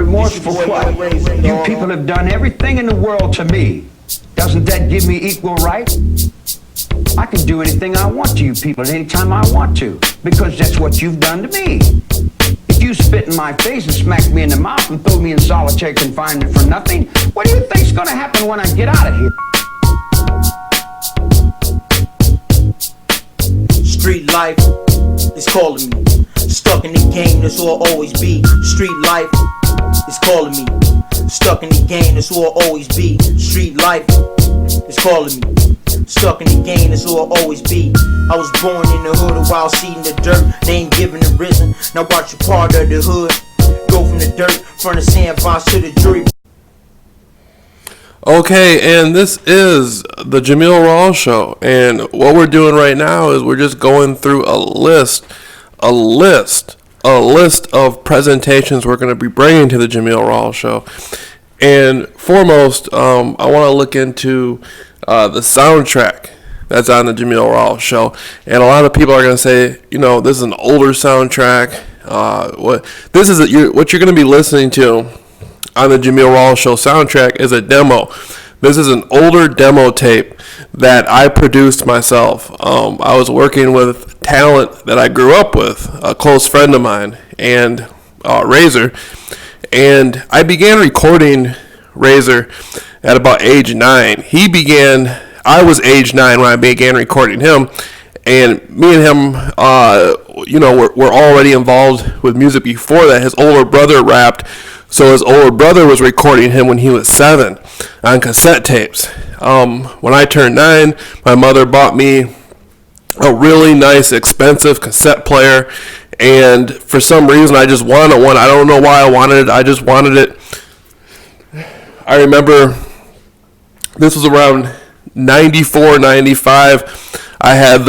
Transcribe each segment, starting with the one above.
remorse for what? You people have done everything in the world to me. Doesn't that give me equal right? I can do anything I want to you people at any time I want to, because that's what you've done to me. If you spit in my face and smack me in the mouth and throw me in solitary confinement for nothing, what do you think's gonna happen when I get out of here? Street life is calling me. Stuck in the game, that's who I'll always be. Street life is calling me. Stuck in the game, that's who I'll always be. Street life is calling me. Stuck in the game, that's who I'll always be. I was born in the hood, a wild seed in the dirt. They ain't giving a risen. Now watch you part of the hood. Go from the dirt, from the sandbox to the jury. Okay, and this is the Jameel Rawls Show, and what we're doing right now is we're just going through a list of presentations we're going to be bringing to the Jameel Rawls Show. And foremost, I want to look into the soundtrack that's on the Jameel Rawls Show. And a lot of people are going to say, you know, this is an older soundtrack. What you're going to be listening to on the Jameel Rawls Show soundtrack is a demo. This is an older demo tape that I produced myself. I was working with talent that I grew up with, a close friend of mine, and Razor. And I began recording Razor at about age 9. I was age 9 when I began recording him. And me and him, were already involved with music before that. His older brother rapped. So his older brother was recording him when he was 7 on cassette tapes. When I turned 9, my mother bought me a really nice, expensive cassette player. And for some reason, I just wanted one. I don't know why I wanted it. I just wanted it. I remember this was around 94, 95. I had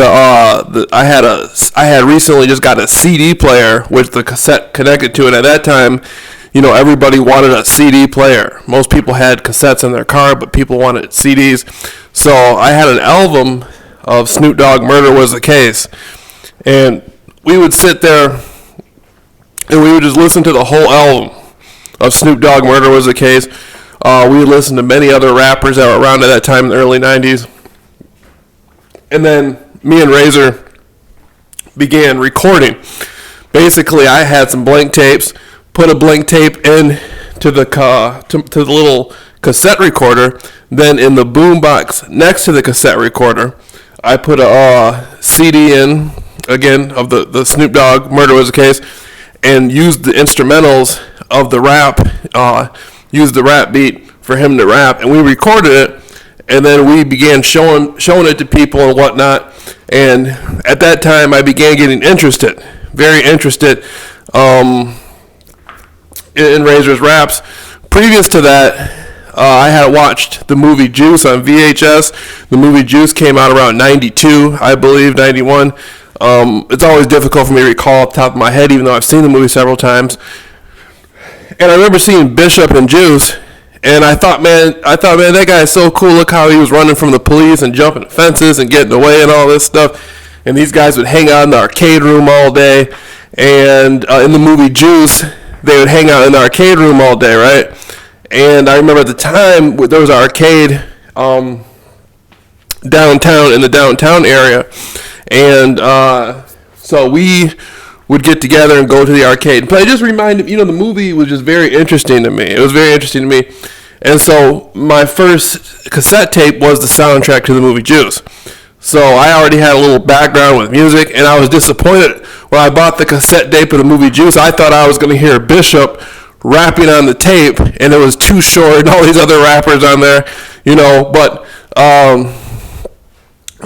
recently just got a CD player with the cassette connected to it. At that time, you know, everybody wanted a CD player. Most people had cassettes in their car, but people wanted CDs. So I had an album of Snoop Dogg, Murder Was the Case. And we would sit there and we would just listen to the whole album of Snoop Dogg, Murder Was the Case. We would listen to many other rappers that were around at that time in the early 90s. And then me and Razor began recording. Basically, I had some blank tapes, put a blank tape in to the little cassette recorder. Then in the boom box next to the cassette recorder, I put a CD in, again, of the Snoop Dogg, Murder Was the Case, and used the instrumentals of the rap, used the rap beat for him to rap, and we recorded it, and then we began showing it to people and whatnot. And at that time, I began getting interested, very interested, in Razor's raps. Previous to that, I had watched the movie Juice on VHS. The movie Juice came out around 92, I believe, 91. It's always difficult for me to recall off the top of my head, even though I've seen the movie several times. And I remember seeing Bishop and Juice, and I thought, man, that guy is so cool. Look how he was running from the police and jumping fences and getting away and all this stuff. And these guys would hang out in the arcade room all day. And in the movie Juice, they would hang out in the arcade room all day, right? And I remember at the time, there was an arcade downtown, in the downtown area. And so we would get together and go to the arcade. But I just reminded, the movie was just very interesting to me. It was very interesting to me. And so my first cassette tape was the soundtrack to the movie Juice. So I already had a little background with music, and I was disappointed when I bought the cassette tape of the movie Juice. I thought I was going to hear Bishop rapping on the tape, and it was Too Short and all these other rappers on there, But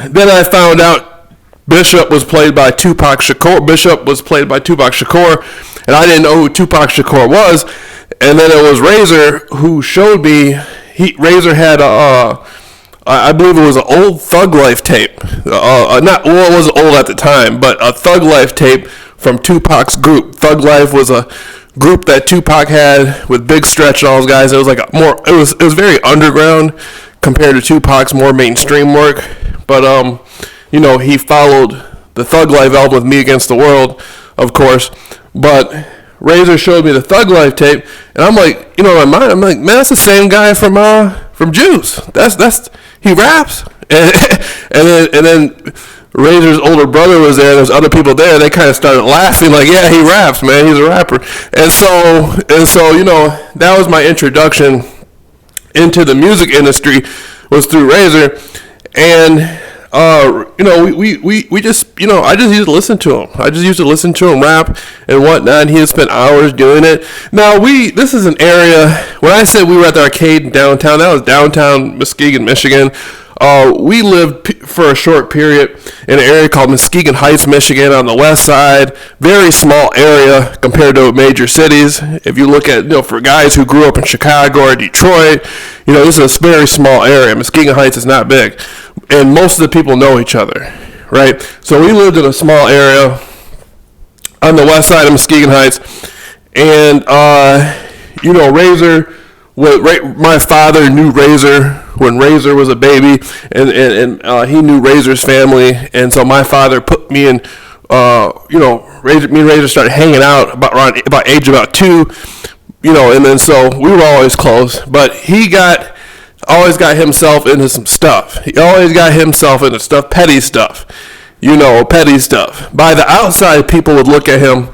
then I found out Bishop was played by Tupac Shakur, and I didn't know who Tupac Shakur was. And then it was Razor who showed me. Razor had I believe it was an old Thug Life tape. It wasn't old at the time, but a Thug Life tape from Tupac's group. Thug Life was a group that Tupac had with Big Stretch and all those guys. It was like it was very underground compared to Tupac's more mainstream work. But he followed the Thug Life album with Me Against the World, of course. But Razor showed me the Thug Life tape, and I'm like, in my mind, I'm like, man, that's the same guy from Juice. That's he raps, and then Razor's older brother was there. There's other people there. They kind of started laughing, like, yeah, he raps, man. He's a rapper, and so that was my introduction into the music industry, was through Razor, and. We just, I just used to listen to him. I just used to listen to him rap and whatnot. He had spent hours doing it. Now, this is an area, when I said we were at the arcade in downtown, that was downtown Muskegon, Michigan. We lived for a short period in an area called Muskegon Heights, Michigan, on the west side. Very small area compared to major cities. If you look at, for guys who grew up in Chicago or Detroit, this is a very small area. Muskegon Heights is not big. And most of the people know each other, right? So we lived in a small area on the west side of Muskegon Heights. And, Razor, my father knew Razor when Razor was a baby, and he knew Razor's family. And so my father put me in, me and Razor started hanging out about age about 2, and then so we were always close. But he always got himself into some stuff. He always got himself into stuff, petty stuff. Petty stuff. By the outside, people would look at him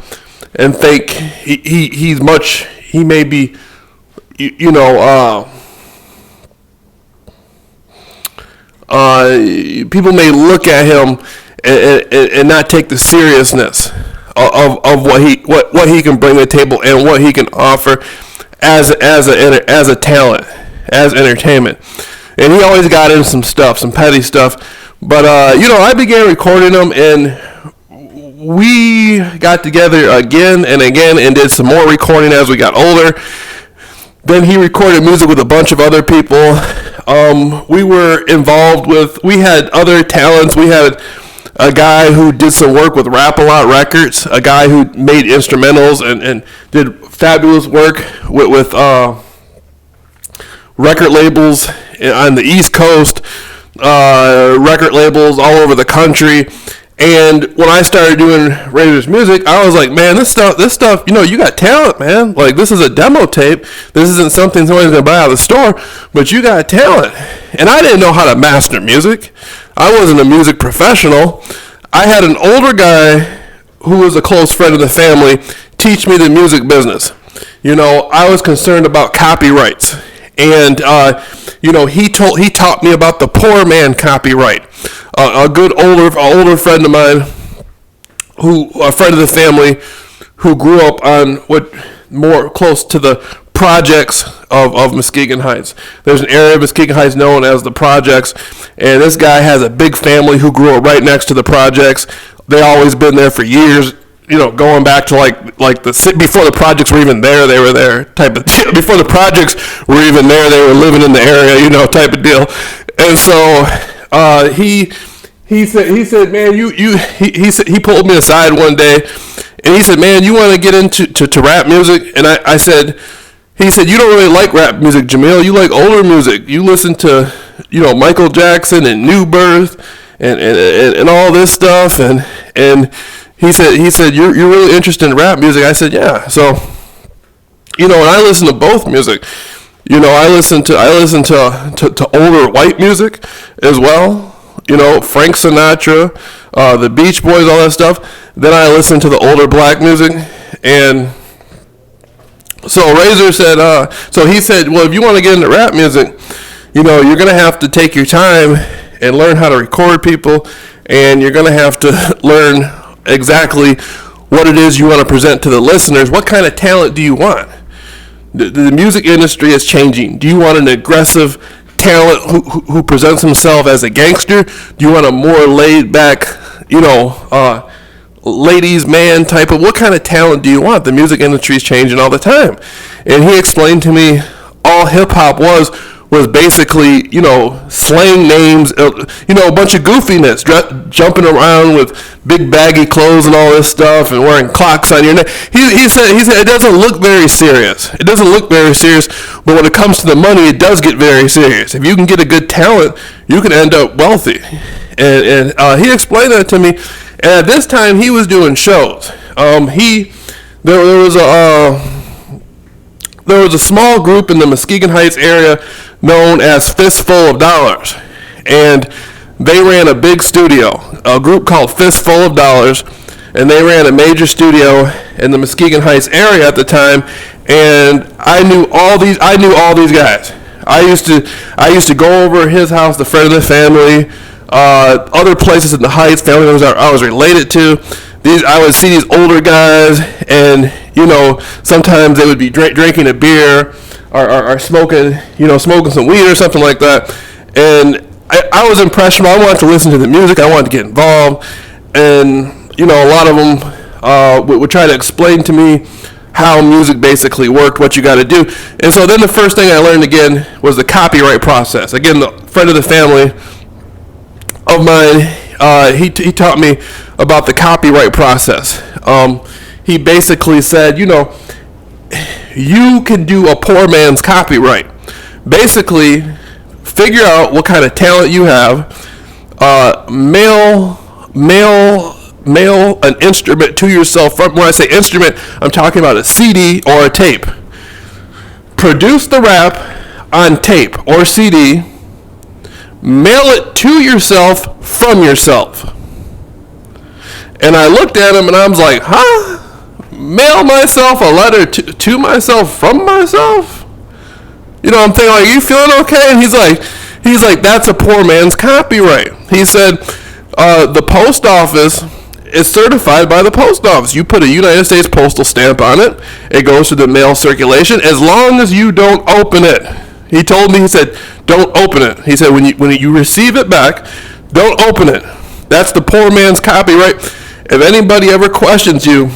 and think he may be, people may look at him and not take the seriousness of what he can bring to the table and what he can offer as a talent, as entertainment. And he always got into some stuff, some petty stuff. But I began recording them, and we got together again and again and did some more recording as we got older. Then he recorded music with a bunch of other people. We were involved we had other talents. We had a guy who did some work with Rap-A-Lot Records, a guy who made instrumentals and did fabulous work with record labels on the East Coast, record labels all over the country. And when I started doing Razor's music, I was like, man, this stuff, you got talent, man. Like, this is a demo tape. This isn't something somebody's going to buy out of the store, but you got talent. And I didn't know how to master music. I wasn't a music professional. I had an older guy who was a close friend of the family teach me the music business. I was concerned about copyrights. And, he taught me about the poor man copyright. A good older friend of mine, a friend of the family, who grew up on more close to the projects of Muskegon Heights. There's an area of Muskegon Heights known as the projects, and this guy has a big family who grew up right next to the projects. They always been there for years. Going back to like before the projects were even there, they were there type of deal. Before the projects were even there, they were living in the area, type of deal. And so he said, man, he pulled me aside one day, and he said, man, you want to get into rap music? And he said, you don't really like rap music, Jameel. You like older music. You listen to Michael Jackson and New Birth and all this stuff, and he said, you're really interested in rap music. I said, yeah. So, and I listen to both music. I listen to older white music as well. Frank Sinatra, the Beach Boys, all that stuff. Then I listen to the older black music. And so Razor said, he said, well, if you want to get into rap music, you're going to have to take your time and learn how to record people. And you're going to have to learn exactly what it is you want to present to the listeners. What kind of talent do you want? The music industry is changing. Do you want an aggressive talent who presents himself as a gangster? Do you want a more laid back, ladies man type of, what kind of talent do you want? The music industry is changing all the time. And he explained to me all hip hop was basically, slang names, a bunch of goofiness, jumping around with big baggy clothes and all this stuff and wearing clocks on your neck. He said it doesn't look very serious. It doesn't look very serious, but when it comes to the money, it does get very serious. If you can get a good talent, you can end up wealthy. And he explained that to me. And at this time, he was doing shows. The there was a small group in the Muskegon Heights area known as Fistful of Dollars, and they ran a big studio, a group called Fistful of Dollars, and they ran a major studio in the Muskegon Heights area at the time, and I knew all these guys. I used to go over to his house, the friend of the family, other places in the Heights, family members I was related to. I would see these older guys, and sometimes they would be drinking a beer or smoking some weed or something like that. And I was impressionable. I wanted to listen to the music. I wanted to get involved, and a lot of them would try to explain to me how music basically worked, what you got to do. And so then the first thing I learned again was the copyright process. Again, the friend of the family of mine, he taught me about the copyright process. He basically said, you can do a poor man's copyright. Basically, figure out what kind of talent you have, mail an instrument to yourself. When I say instrument, I'm talking about a CD or a tape. Produce the rap on tape or CD, mail it to yourself from yourself. And I looked at him and I was like, huh? Mail myself a letter to myself from myself? I'm thinking, are you feeling okay? And he's like, that's a poor man's copyright. He said, the post office is certified by the post office. You put a United States postal stamp on it. It goes to the mail circulation as long as you don't open it. He told me, he said, don't open it. He said, when you receive it back, don't open it. That's the poor man's copyright. If anybody ever questions you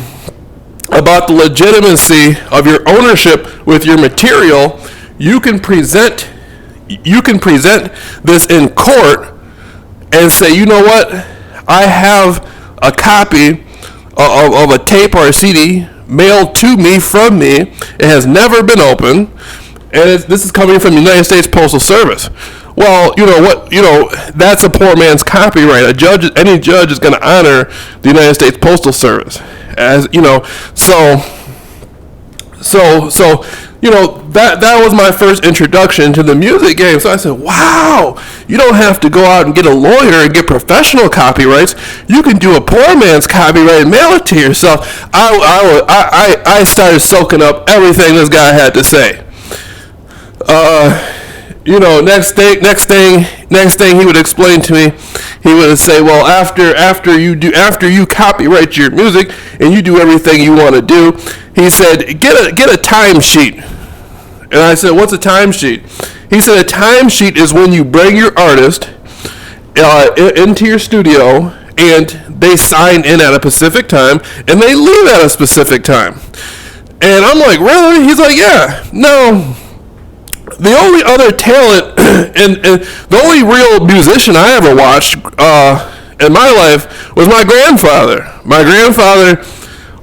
about the legitimacy of your ownership with your material, you can present this in court and say, you know what? I have a copy of a tape or a CD mailed to me from me. It has never been opened, and this is coming from the United States Postal Service. Well, that's a poor man's copyright. Any judge is going to honor the United States Postal Service, as that was my first introduction to the music game. So I said, wow, you don't have to go out and get a lawyer and get professional copyrights. You can do a poor man's copyright and mail it to yourself. I started soaking up everything this guy had to say. Next thing he would explain to me, he would say, well, after you copyright your music and you do everything you want to do, he said, get a timesheet. And I said, what's a timesheet? He said, a timesheet is when you bring your artist into your studio and they sign in at a specific time and they leave at a specific time. And I'm like, really? He's like, yeah. No. The only other talent and the only real musician I ever watched in my life was my grandfather. My grandfather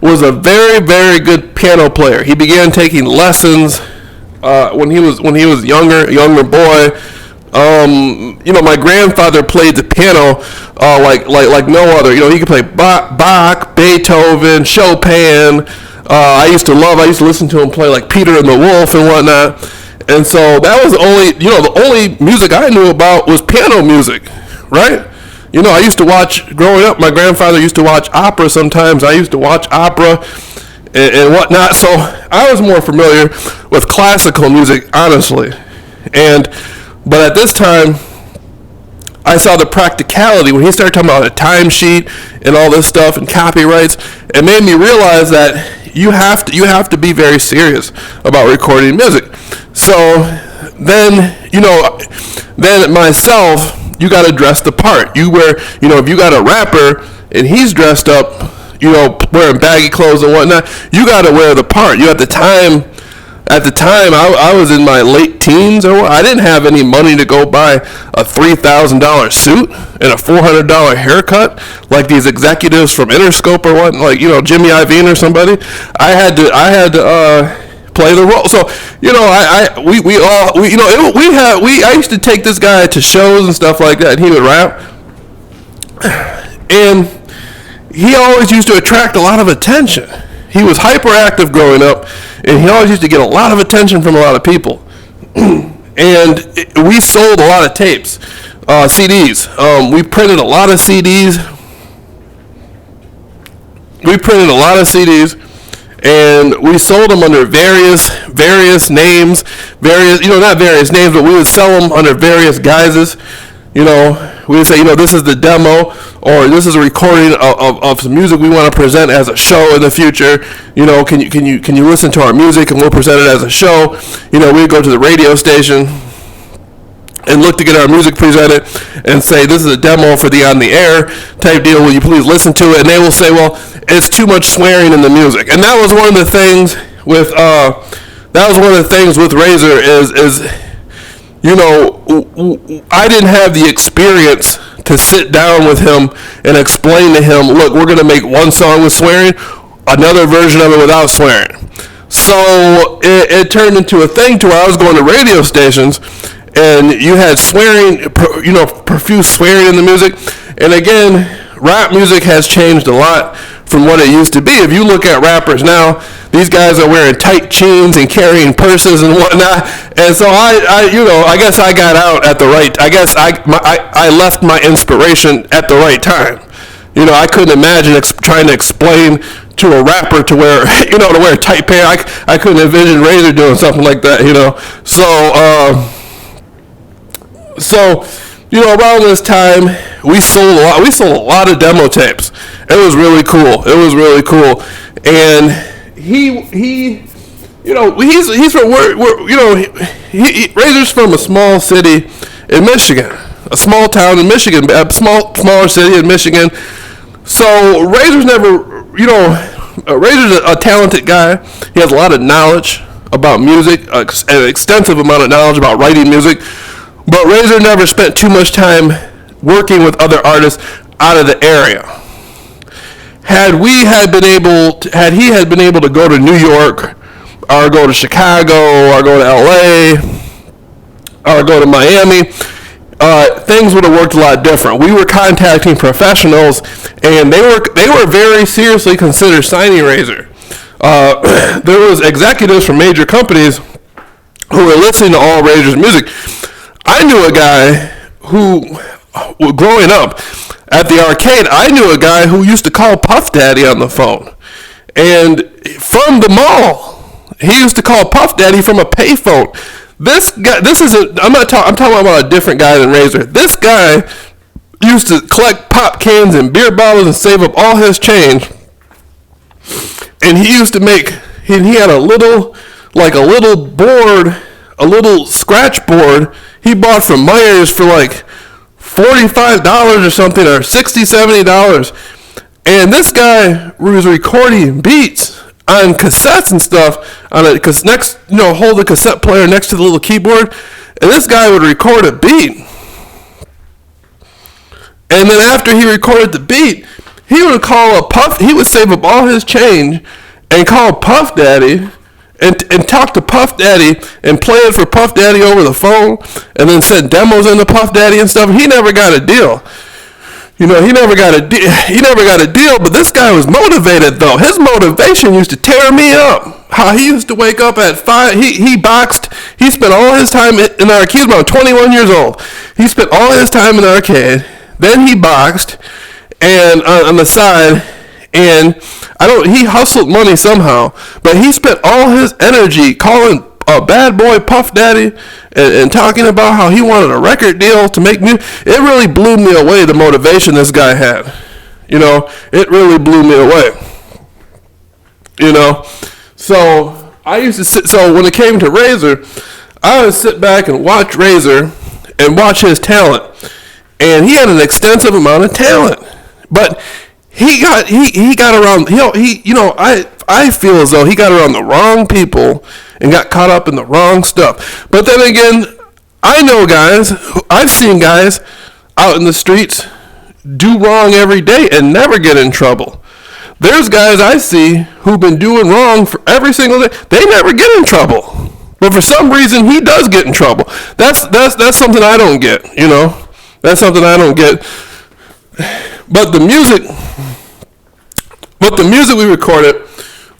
was a very, very good piano player. He began taking lessons when he was younger boy. My grandfather played the piano like no other. He could play Bach, Beethoven, Chopin. I used to listen to him play like Peter and the Wolf and whatnot. And so that was the only music I knew about was piano music, right? I used to watch, growing up, my grandfather used to watch opera sometimes. I used to watch opera and whatnot. So I was more familiar with classical music, honestly. But at this time, I saw the practicality. When he started talking about a timesheet and all this stuff and copyrights, it made me realize that you have to be very serious about recording music. So then myself, you got to dress the part. If you got a rapper and he's dressed up, wearing baggy clothes and whatnot, you got to wear the part. At the time, I was in my late teens. I didn't have any money to go buy a $3,000 suit and a $400 haircut like these executives from Interscope or what, Jimmy Iovine or somebody. I had to play the role. So I used to take this guy to shows and stuff like that, and he would rap, and he always used to attract a lot of attention. he was hyperactive growing up, and he always used to get a lot of attention from a lot of people. And we sold a lot of tapes, CDs. We printed a lot of CDs. And we sold them under various names, not various names, but we would sell them under various guises. We would say, this is the demo, or this is a recording of some music we want to present as a show in the future. Can you listen to our music and we'll present it as a show. We'd go to the radio station and look to get our music presented and say, this is a demo for the on the air type deal. Will you please listen to it? And they will say, well, it's too much swearing in the music. And that was one of the things with Razor is I didn't have the experience to sit down with him and explain to him, look, we're going to make one song with swearing, another version of it without swearing. So it turned into a thing to where I was going to radio stations and you had swearing, profuse swearing in the music. And again, rap music has changed a lot from what it used to be. If you look at rappers now, these guys are wearing tight jeans and carrying purses and whatnot. And so I guess I got out at the right. I guess I left my inspiration at the right time. I couldn't imagine trying to explain to a rapper to wear, to wear tight pants. I couldn't envision Razor doing something like that. So around this time, we sold a lot of demo tapes. It was really cool. And he's from Razor's from a small city in Michigan, a small town in Michigan, a smaller city in Michigan. So Razor's Razor's a talented guy. He has a lot of knowledge about music, an extensive amount of knowledge about writing music. But Razor never spent too much time working with other artists out of the area. Had he been able to go to New York, or go to Chicago, or go to LA, or go to Miami, things would have worked a lot different. We were contacting professionals, and they were very seriously considered signing Razor. There was executives from major companies who were listening to all Razor's music. I knew a guy who, growing up at the arcade, I knew a guy who used to call Puff Daddy on the phone. And from the mall, he used to call Puff Daddy from a payphone. This guy, I'm talking about a different guy than Razor. This guy used to collect pop cans and beer bottles and save up all his change. And he used to he had a little board, a little scratch board he bought from Myers for like $45 or something, or $60, $70. And this guy was recording beats on cassettes and stuff hold the cassette player next to the little keyboard, and this guy would record a beat. And then after he recorded the beat, he would save up all his change and call Puff Daddy and talk to Puff Daddy and play it for Puff Daddy over the phone, and then send demos into Puff Daddy and stuff. He never got a deal. He never got a deal, but this guy was motivated, though. His motivation used to tear me up. How he used to wake up at 5. He boxed. He spent all his time in the arcade. He was about 21 years old. He spent all his time in the arcade. Then he boxed, and on the side, and he hustled money somehow, but he spent all his energy calling a bad boy Puff Daddy and talking about how he wanted a record deal to make music. It really blew me away, the motivation this guy had. It really blew me away. So I used to so when it came to Razor, I would sit back and watch Razor and watch his talent. And he had an extensive amount of talent. But he got around, I feel as though he got around the wrong people and got caught up in the wrong stuff. But then again, I've seen guys out in the streets do wrong every day and never get in trouble. There's guys I see who've been doing wrong for every single day. They never get in trouble. But for some reason, he does get in trouble. That's something I don't get, That's something I don't get. But the music we recorded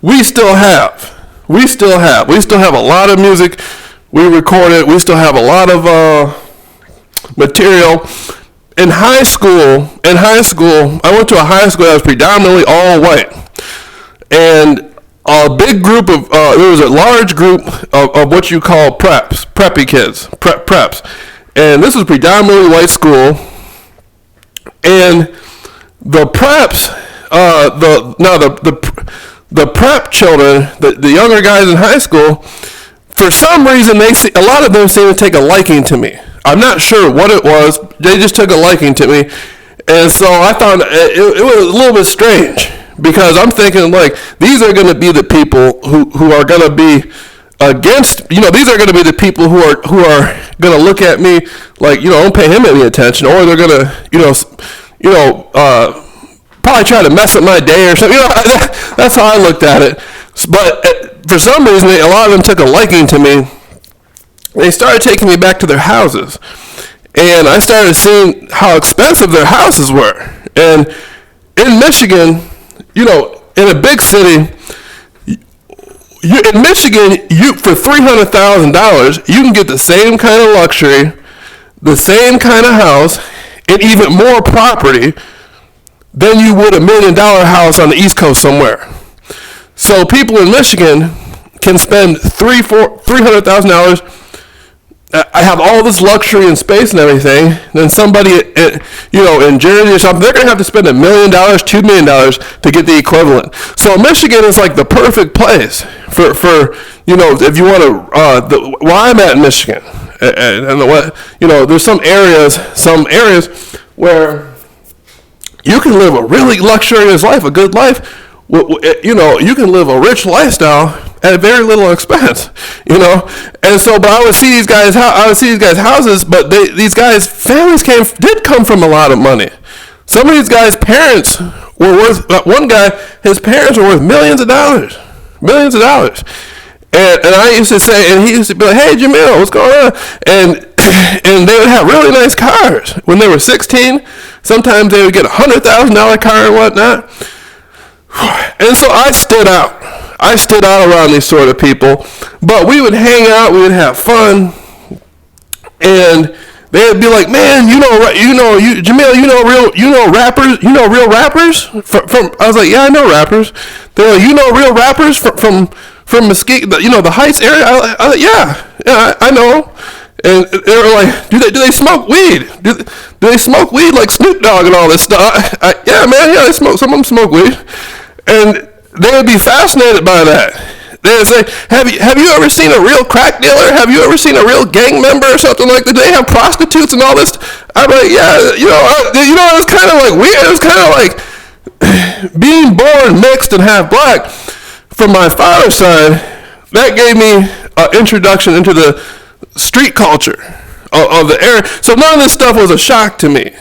we still have. We still have a lot of music we recorded. We still have a lot of material. In high school, I went to a high school that was predominantly all white. And a big group of, there was a large group of what you call preppy kids, preps. And this was predominantly white school. And the preps, the prep children, the younger guys in high school, for some reason, a lot of them seem to take a liking to me. I'm not sure what it was. They just took a liking to me. And so I thought it was a little bit strange, because I'm thinking, like, these are going to be the people who are going to be against, these are going to be the people who are going to look at me like, don't pay him any attention, or they're going to, probably try to mess up my day or something. That's how I looked at it. But for some reason, a lot of them took a liking to me. They started taking me back to their houses, and I started seeing how expensive their houses were. And in Michigan, in a big city, in Michigan, for $300,000, you can get the same kind of luxury, the same kind of house, and even more property than you would $1 million house on the East Coast somewhere. So people in Michigan can spend $300,000. I have all this luxury and space and everything. Then somebody, in Jersey or something, they're going to have to spend $1 million, $2 million to get the equivalent. So Michigan is like the perfect place for if you want to. Where I'm at in Michigan, and there's some areas where you can live a really luxurious life, a good life. You can live a rich lifestyle at very little expense, And so, but I would see these guys' houses, but these guys' families did come from a lot of money. Some of these guys' parents were worth. One guy, his parents were worth millions of dollars. And I used to say, and he used to be like, "Hey, Jameel, what's going on?" And they would have really nice cars when they were 16. Sometimes they would get $100,000 car and whatnot. And so I stood out around these sort of people, but we would hang out, we would have fun, and they would be like, "Man, Jameel, real rappers from." I was like, "Yeah, I know rappers." They're like, "Real rappers from Mesquite, the Heights area?" I was like, "Yeah, I know." And they were like, "Do they smoke weed? Do they smoke weed like Snoop Dogg and all this stuff?" Yeah, man, yeah, some of them smoke weed. And they would be fascinated by that. They would say, have you ever seen a real crack dealer? Have you ever seen a real gang member or something like that? Do they have prostitutes and all this? I'm like, yeah, it was kind of like weird. It was kind of like being born mixed and half black from my father's side. That gave me an introduction into the street culture of the area. So none of this stuff was a shock to me.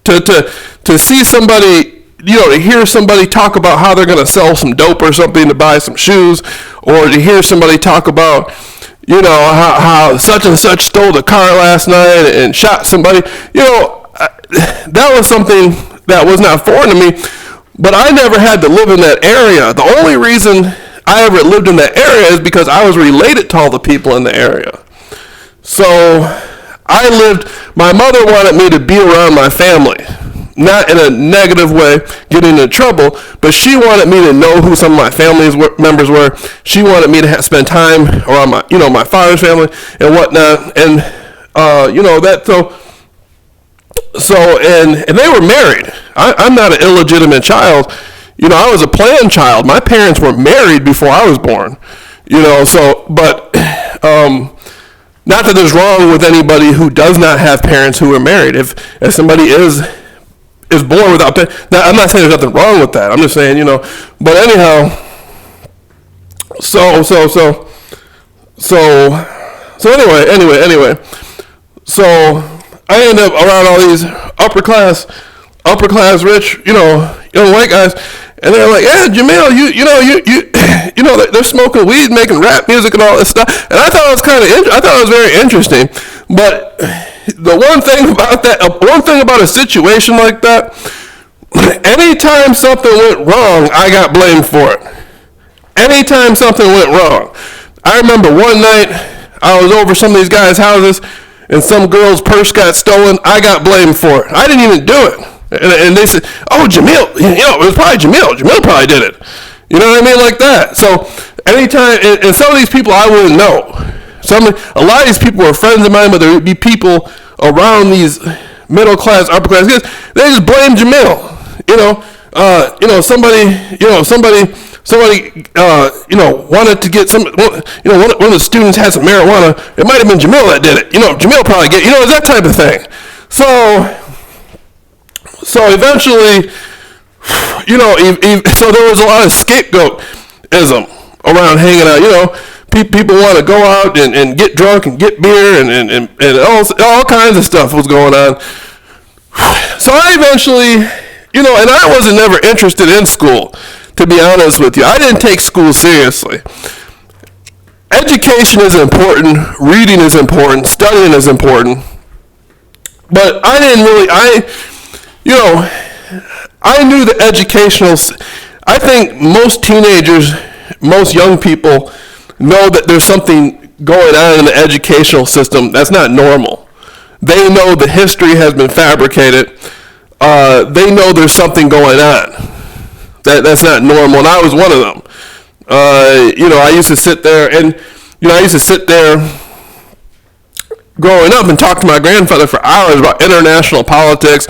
To see somebody, to hear somebody talk about how they're going to sell some dope or something to buy some shoes, or to hear somebody talk about, how such and such stole the car last night and shot somebody, that was something that was not foreign to me, but I never had to live in that area. The only reason I ever lived in that area is because I was related to all the people in the area. So my mother wanted me to be around my family. Not in a negative way, getting into trouble, but she wanted me to know who some of my family members were. She wanted me to spend time around my father's family and whatnot, and and they were married. I'm not an illegitimate child. I was a planned child. My parents were married before I was born. But not that there's wrong with anybody who does not have parents who are married. If somebody is born without parents, now I'm not saying there's nothing wrong with that. I'm just saying, But anyhow, so anyway. So I end up around all these upper class rich, young white guys, and they're like, "Yeah, Jameel, they're smoking weed, making rap music and all this stuff." And I thought it was very interesting. But the one thing about a situation like that, anytime something went wrong, I got blamed for it. anytime something went wrong. I remember one night I was over some of these guys' houses and some girl's purse got stolen. I got blamed for it. I didn't even do it. And they said, oh, Jameel, it was probably Jameel. Jameel probably did it. You know what I mean? Like that. So anytime, and some of these people I wouldn't know. A lot of these people were friends of mine, but there would be people around these middle class, upper class kids. They just blame Jameel. Somebody wanted to get one of the students had some marijuana. It might have been Jameel that did it. Jameel probably it's that type of thing. So eventually, so there was a lot of scapegoatism around hanging out. People want to go out and get drunk and get beer and all kinds of stuff was going on. So I eventually, and I wasn't never interested in school, to be honest with you. I didn't take school seriously. Education is important, reading is important, studying is important, but I didn't really, I knew the I think most teenagers, most young people know that there's something going on in the educational system that's not normal. They know the history has been fabricated. They know there's something going on that's not normal, and I was one of them. I used to sit there growing up and talk to my grandfather for hours about international politics,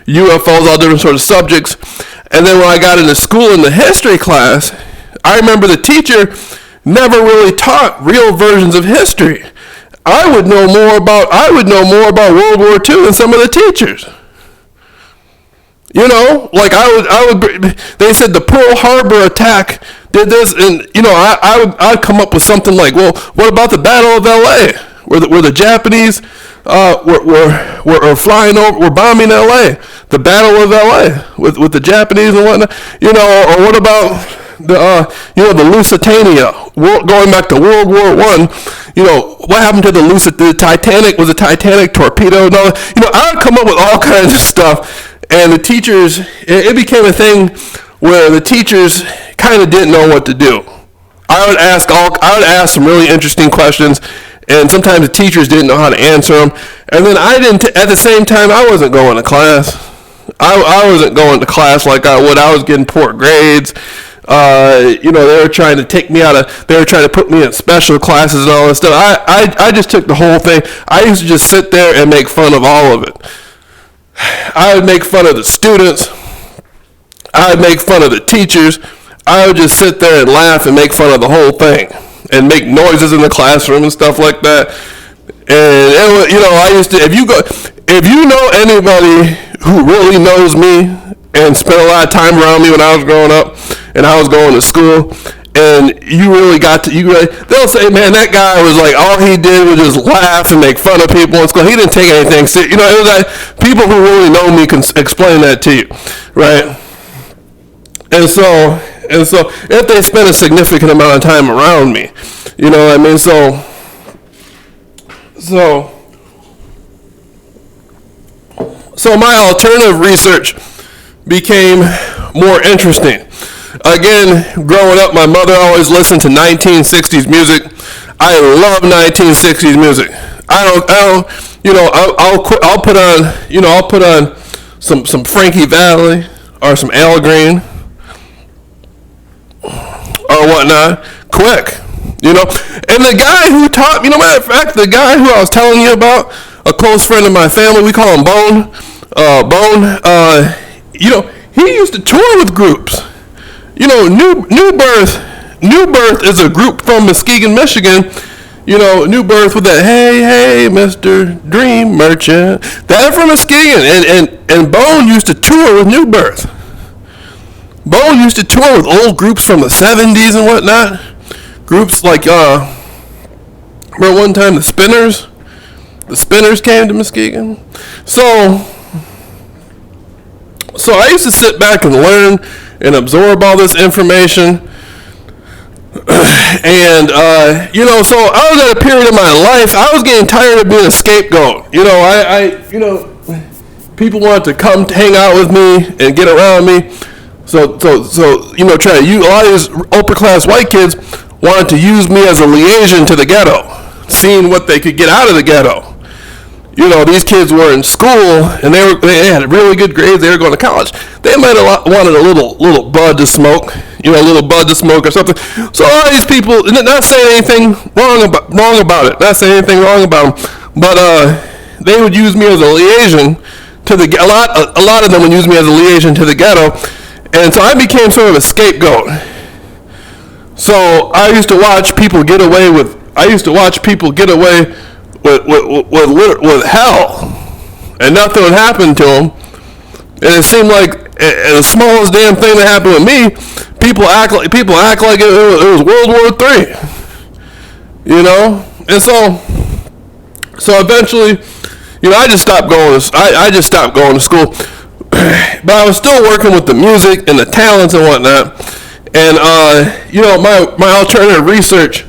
UFOs, all different sorts of subjects. And then when I got into school in the history class, I remember the teacher never really taught real versions of history. I would know more about World War II than some of the teachers. They said the Pearl Harbor attack did this, and I'd come up with something like, well, what about the Battle of L.A., where the Japanese were flying over, were bombing L.A., the Battle of L.A. with the Japanese and whatnot, or what about the Lusitania, going back to World War I, what happened to the Titanic? Was the Titanic torpedoed? No, I would come up with all kinds of stuff, and the teachers, it became a thing where the teachers kind of didn't know what to do. I would ask some really interesting questions, and sometimes the teachers didn't know how to answer them. And then at the same time, I wasn't going to class. I wasn't going to class like I would. I was getting poor grades. They were trying to they were trying to put me in special classes and all this stuff. I just took the whole thing. I used to just sit there and make fun of all of it. I would make fun of the students. I would make fun of the teachers. I would just sit there and laugh and make fun of the whole thing and make noises in the classroom and stuff like that. And I used to, if you know anybody who really knows me and spent a lot of time around me when I was growing up and I was going to school, and they'll say, man, that guy was like, all he did was just laugh and make fun of people in school. He didn't take anything serious. It was like, people who really know me can explain that to you, right? And so if they spend a significant amount of time around me, you know what I mean? So my alternative research became more interesting. Again, growing up, my mother always listened to 1960s music. I love 1960s music. I'll put on some Frankie Valli or some Al Green or whatnot, quick, And the guy who taught, matter of fact, the guy who I was telling you about, a close friend of my family, we call him Bone. He used to tour with groups. New Birth is a group from Muskegon, Michigan. New Birth with that, hey, Mr. Dream Merchant. That from Muskegon. And Bone used to tour with New Birth. Bone used to tour with old groups from the 70s and whatnot. Groups like, remember one time the Spinners? The Spinners came to Muskegon. So I used to sit back and learn and absorb all this information. And, so I was at a period of my life, I was getting tired of being a scapegoat. People wanted to come to hang out with me and get around me. Trey, a lot of these upper class white kids wanted to use me as a liaison to the ghetto, seeing what they could get out of the ghetto. These kids were in school and they had really good grades. They were going to college. They might have wanted a little bud to smoke, a little bud to smoke or something. So all these people, not saying anything wrong about it, not saying anything wrong about them, but they would use me as a liaison to a lot of them would use me as a liaison to the ghetto, and so I became sort of a scapegoat. So I used to watch people get away with with hell, and nothing would happen to them. And it seemed like the smallest damn thing that happened with me, people act like it was World War III, And so eventually, I just stopped going. I just stopped going to school, but I was still working with the music and the talents and whatnot. And my alternative research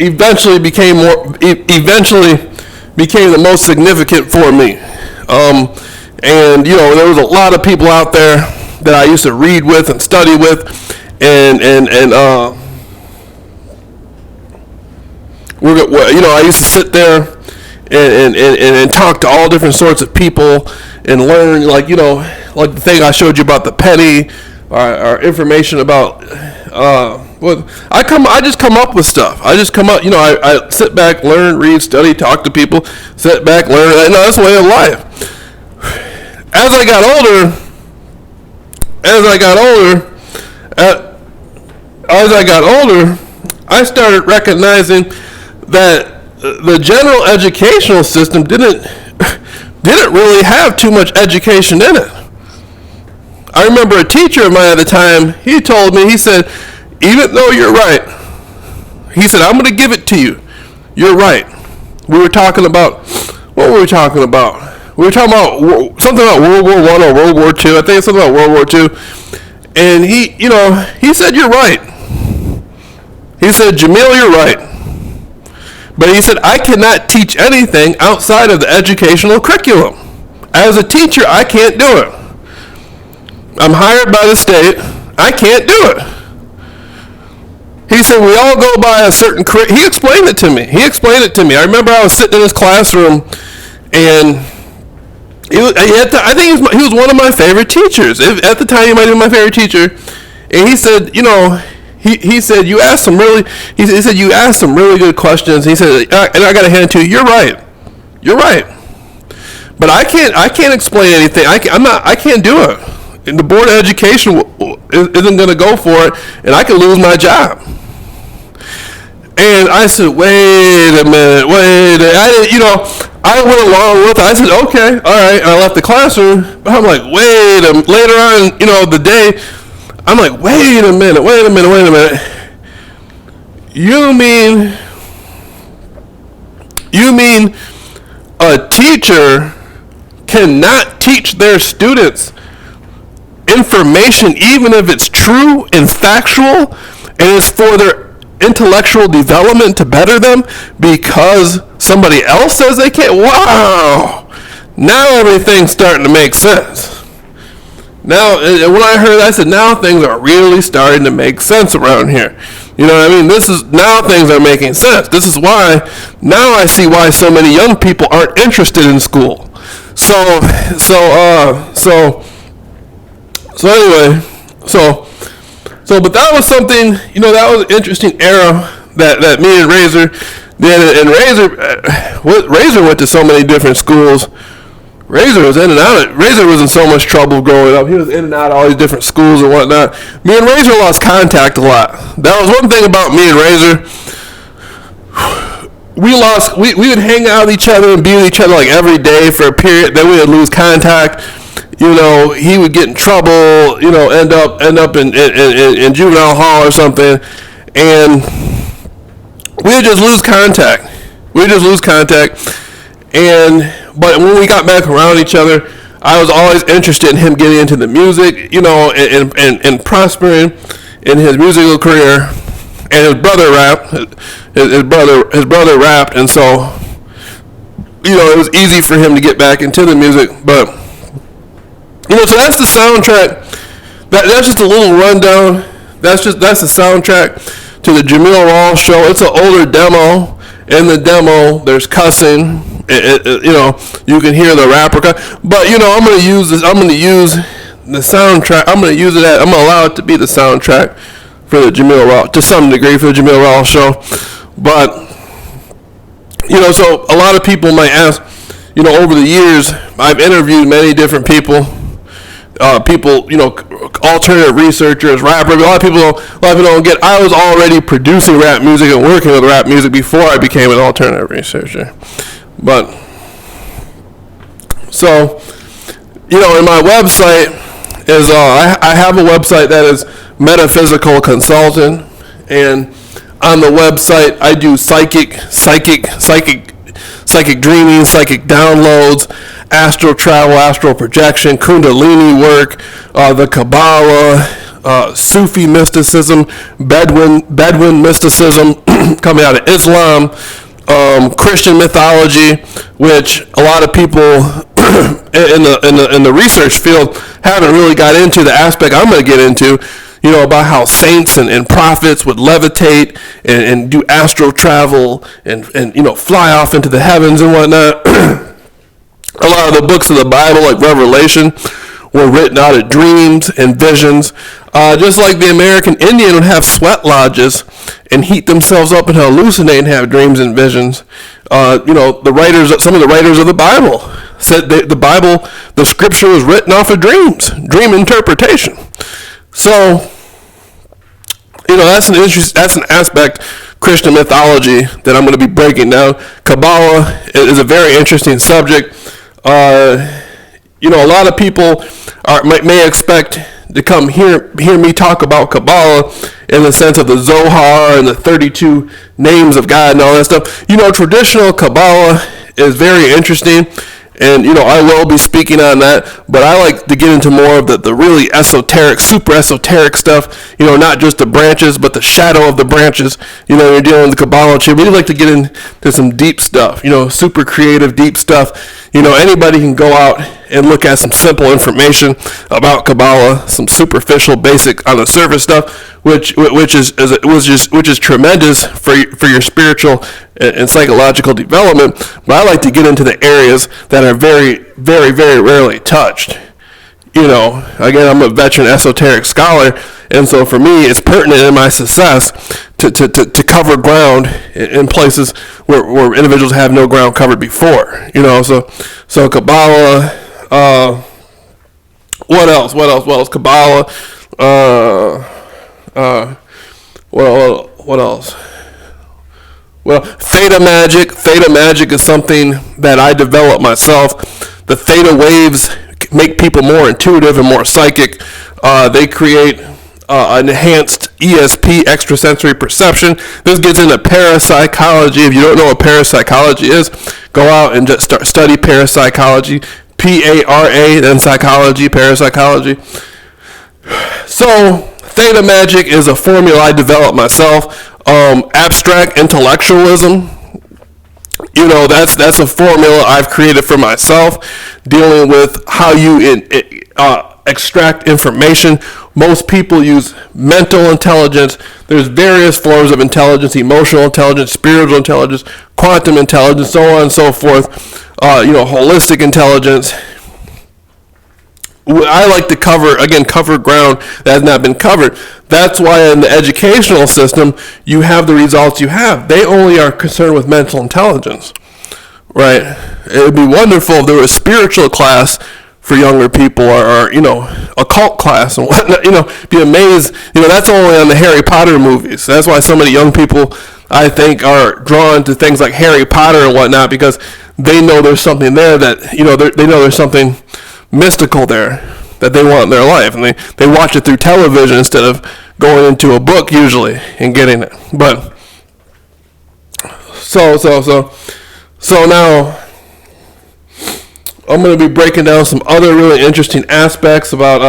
eventually became the most significant for me. And there was a lot of people out there that I used to read with and study with, and I used to sit there and talk to all different sorts of people and learn, like the thing I showed you about the penny, or information about I just come up with stuff. I just come up, I sit back, learn, read, study, talk to people, sit back, learn. That's the way of life. As I got older, I started recognizing that the general educational system didn't really have too much education in it. I remember a teacher of mine at the time, he told me, he said, even though you're right, he said, I'm going to give it to you. You're right. What were we talking about? We were talking about something about World War I or World War II. I think it's something about World War II. And he said, you're right. He said, Jameel, you're right. But he said, I cannot teach anything outside of the educational curriculum. As a teacher, I can't do it. I'm hired by the state. I can't do it. He said, we all go by a certain he explained it to me. I remember I was sitting in his classroom, and I think he was one of my favorite teachers. At the time, he might have been my favorite teacher. And he said, he said, you asked some really good questions. He said, and I got to hand it to you. You're right. But I can't explain anything. I can't do it. And the Board of Education isn't going to go for it, and I could lose my job. And I said, wait a minute. I went along with it. I said, okay, all right. And I left the classroom. But I'm like, later on, the day, I'm like, wait a minute. You mean a teacher cannot teach their students information, even if it's true and factual, and it's for their intellectual development to better them, because somebody else says they can't? Wow! Now everything's starting to make sense. Now, when I heard that, I said, now things are really starting to make sense around here. You know what I mean? Now things are making sense. This is why, now I see why so many young people aren't interested in school. So anyway, but that was something, that was an interesting era that me and Razor did. And Razor went to so many different schools. Razor was in and out. Razor was in so much trouble growing up. He was in and out of all these different schools and whatnot. Me and Razor lost contact a lot. That was one thing about me and Razor. We would hang out with each other and be with each other like every day for a period. Then we would lose contact. He would get in trouble, end up in juvenile hall or something, and we would just lose contact. But when we got back around each other, I was always interested in him getting into the music, and prospering in his musical career. And his brother rapped. His brother rapped, and so it was easy for him to get back into the music. But so that's the soundtrack that's just a little rundown. That's the soundtrack to the Jameel Rawls show. It's an older demo. In the demo, there's cussing. You can hear the rapper. But I'm going to use this. I'm going to use the soundtrack. I'm going to use it. I'm going to allow it to be the soundtrack for the Jameel Rawls, to some degree, for the Jameel Rawls show. But so a lot of people might ask. Over the years, I've interviewed many different people. Alternative researchers, rappers. A lot of people don't get. I was already producing rap music and working with rap music before I became an alternative researcher. But so, in my website is I have a website that is Metaphysical Consultant, and on the website I do psychic dreaming, psychic downloads, astral travel, astral projection, kundalini work, the Kabbalah, Sufi mysticism, Bedouin mysticism coming out of Islam, Christian mythology, which a lot of people in the research field haven't really got into the aspect I'm going to get into. About how saints and prophets would levitate and do astral travel and fly off into the heavens and whatnot. A lot of the books of the Bible, like Revelation, were written out of dreams and visions. Just like the American Indian would have sweat lodges and heat themselves up and hallucinate and have dreams and visions. Some of the writers of the Bible said the scripture was written off of dreams, dream interpretation. So, that's an aspect, Christian mythology, that I'm going to be breaking down. Kabbalah is a very interesting subject. A lot of people may expect to come hear me talk about Kabbalah in the sense of the Zohar and the 32 names of God and all that stuff. Traditional Kabbalah is very interesting. And, I will be speaking on that, but I like to get into more of the really esoteric, super esoteric stuff, not just the branches, but the shadow of the branches. You're dealing with the Kabbalah tree. We like to get into some deep stuff, super creative, deep stuff. Anybody can go out and look at some simple information about Kabbalah, some superficial, basic, on the surface stuff, which is tremendous for your spiritual and psychological development. But I like to get into the areas that are very, very, very rarely touched. Again, I'm a veteran esoteric scholar, and so for me, it's pertinent in my success to cover ground in places where individuals have no ground covered before. So Kabbalah. What else? Kabbalah. What else? Well, theta magic. Theta magic is something that I developed myself. The theta waves make people more intuitive and more psychic. They create enhanced ESP, extrasensory perception. This gets into parapsychology. If you don't know what parapsychology is, go out and just study parapsychology. P-A-R-A, then psychology, parapsychology. So, theta magic is a formula I developed myself. Abstract intellectualism, that's a formula I've created for myself, dealing with how you extract information. Most people use mental intelligence. There's various forms of intelligence: emotional intelligence, spiritual intelligence, quantum intelligence, so on and so forth. Holistic intelligence. I like to cover ground that has not been covered. That's why in the educational system, you have the results you have. They only are concerned with mental intelligence, right? It would be wonderful if there was a spiritual class for younger people, or occult class and whatnot. Be amazed. That's only on the Harry Potter movies. That's why so many young people, I think, are drawn to things like Harry Potter and whatnot, because they know there's something there that, they know there's something mystical there that they want in their life, and they watch it through television instead of going into a book usually and getting it. But so now I'm going to be breaking down some other really interesting aspects about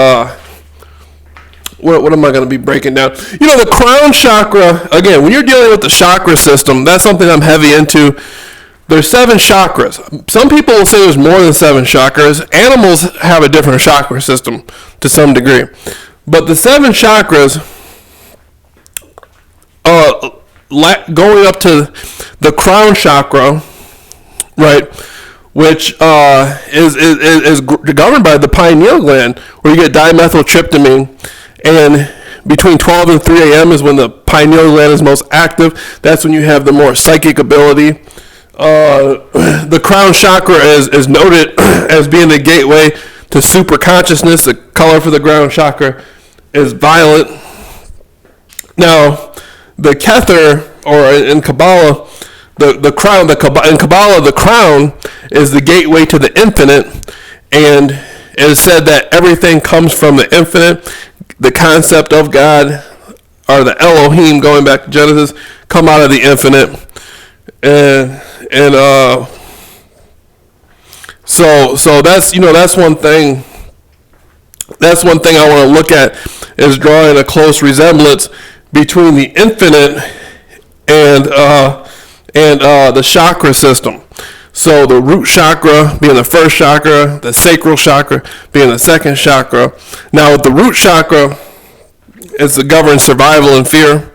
what am I going to be breaking down? The crown chakra, again, when you're dealing with the chakra system, that's something I'm heavy into. There's 7 chakras. Some people will say there's more than 7 chakras. Animals have a different chakra system to some degree. But the 7 chakras, going up to the crown chakra, right, which is governed by the pineal gland, where you get dimethyltryptamine, and between 12 and 3 a.m. is when the pineal gland is most active. That's when you have the more psychic ability. The crown chakra is noted as being the gateway to super consciousness. The color for the crown chakra is violet. Now, the Kether, or in Kabbalah, the crown, in Kabbalah, the crown is the gateway to the infinite, and it is said that everything comes from the infinite. The concept of God, or the Elohim, going back to Genesis, come out of the infinite, and so that's one thing. That's one thing I want to look at, is drawing a close resemblance between the infinite and the chakra system. So the root chakra being the first chakra, the sacral chakra being the second chakra. Now with the root chakra, it's the governs survival and fear.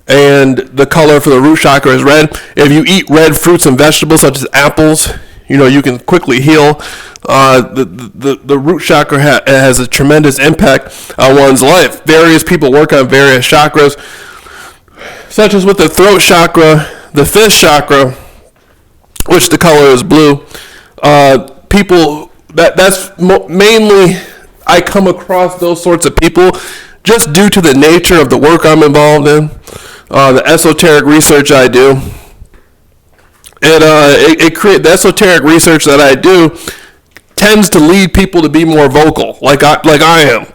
And the color for the root chakra is red. If you eat red fruits and vegetables such as apples, you can quickly heal. The root chakra has a tremendous impact on one's life. Various people work on various chakras, such as with the throat chakra, the fifth chakra, which the color is blue. Mainly, I come across those sorts of people just due to the nature of the work I'm involved in, the esoteric research I do. The esoteric research that I do tends to lead people to be more vocal, like I am.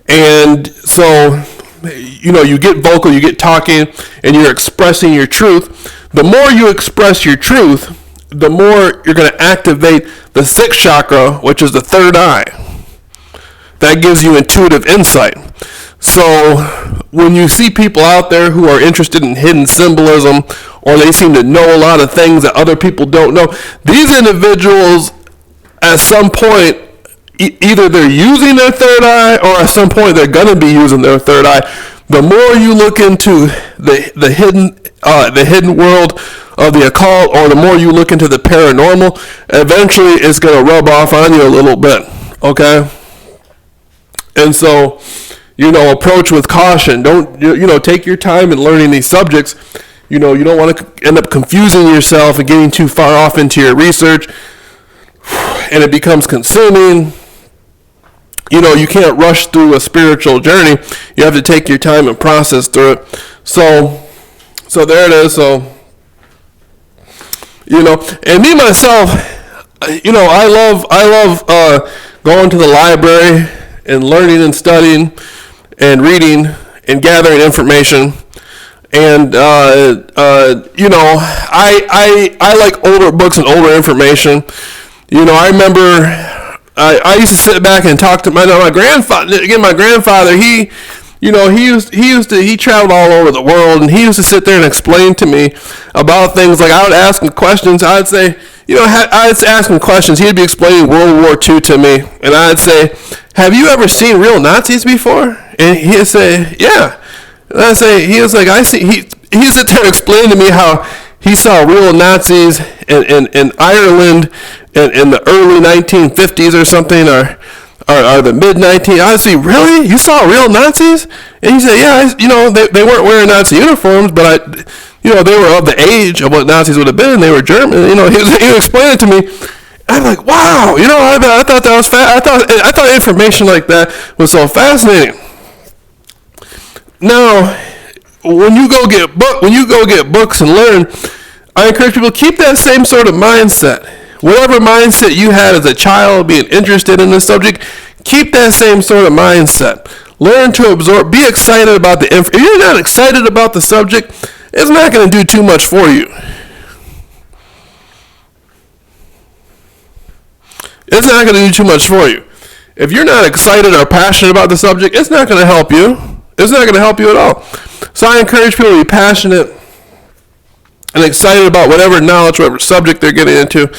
And so, you get vocal, you get talking, and you're expressing your truth. The more you express your truth, the more you're going to activate the sixth chakra, which is the third eye. That gives you intuitive insight. So when you see people out there who are interested in hidden symbolism, or they seem to know a lot of things that other people don't know, these individuals, at some point, either they're using their third eye, or at some point they're going to be using their third eye. The more you look into the hidden world of the occult, or the more you look into the paranormal, eventually it's going to rub off on you a little bit, okay? And so, approach with caution. Don't, take your time in learning these subjects. You don't want to end up confusing yourself and getting too far off into your research, and it becomes consuming. You can't rush through a spiritual journey. You have to take your time and process through it. So there it is. So, and me myself, I love going to the library and learning and studying and reading and gathering information. And I like older books and older information. I remember I used to sit back and talk to my grandfather. Again, my grandfather, he traveled all over the world, and he used to sit there and explain to me about things. Like, I would ask him questions. I'd say, I'd ask him questions. He'd be explaining World War II to me, and I'd say, "Have you ever seen real Nazis before?" And he'd say, "Yeah." And I'd say, he was like, "I see." He'd sit there and explain to me how he saw real Nazis in Ireland in the early 1950s or something, or the mid-19. I see, really? You saw real Nazis? And he said, "Yeah, they weren't wearing Nazi uniforms, but they were of the age of what Nazis would have been. They were German." He was explaining it to me. I'm like, wow, I thought that was I thought information like that was so fascinating. Now, when you go get books and learn, I encourage people to keep that same sort of mindset. Whatever mindset you had as a child, being interested in this subject, keep that same sort of mindset. Learn to absorb. Be excited about the if you're not excited about the subject, it's not going to do too much for you. It's not going to do too much for you. If you're not excited or passionate about the subject, it's not going to help you. It's not going to help you at all. So I encourage people to be passionate and excited about whatever knowledge, whatever subject they're getting into.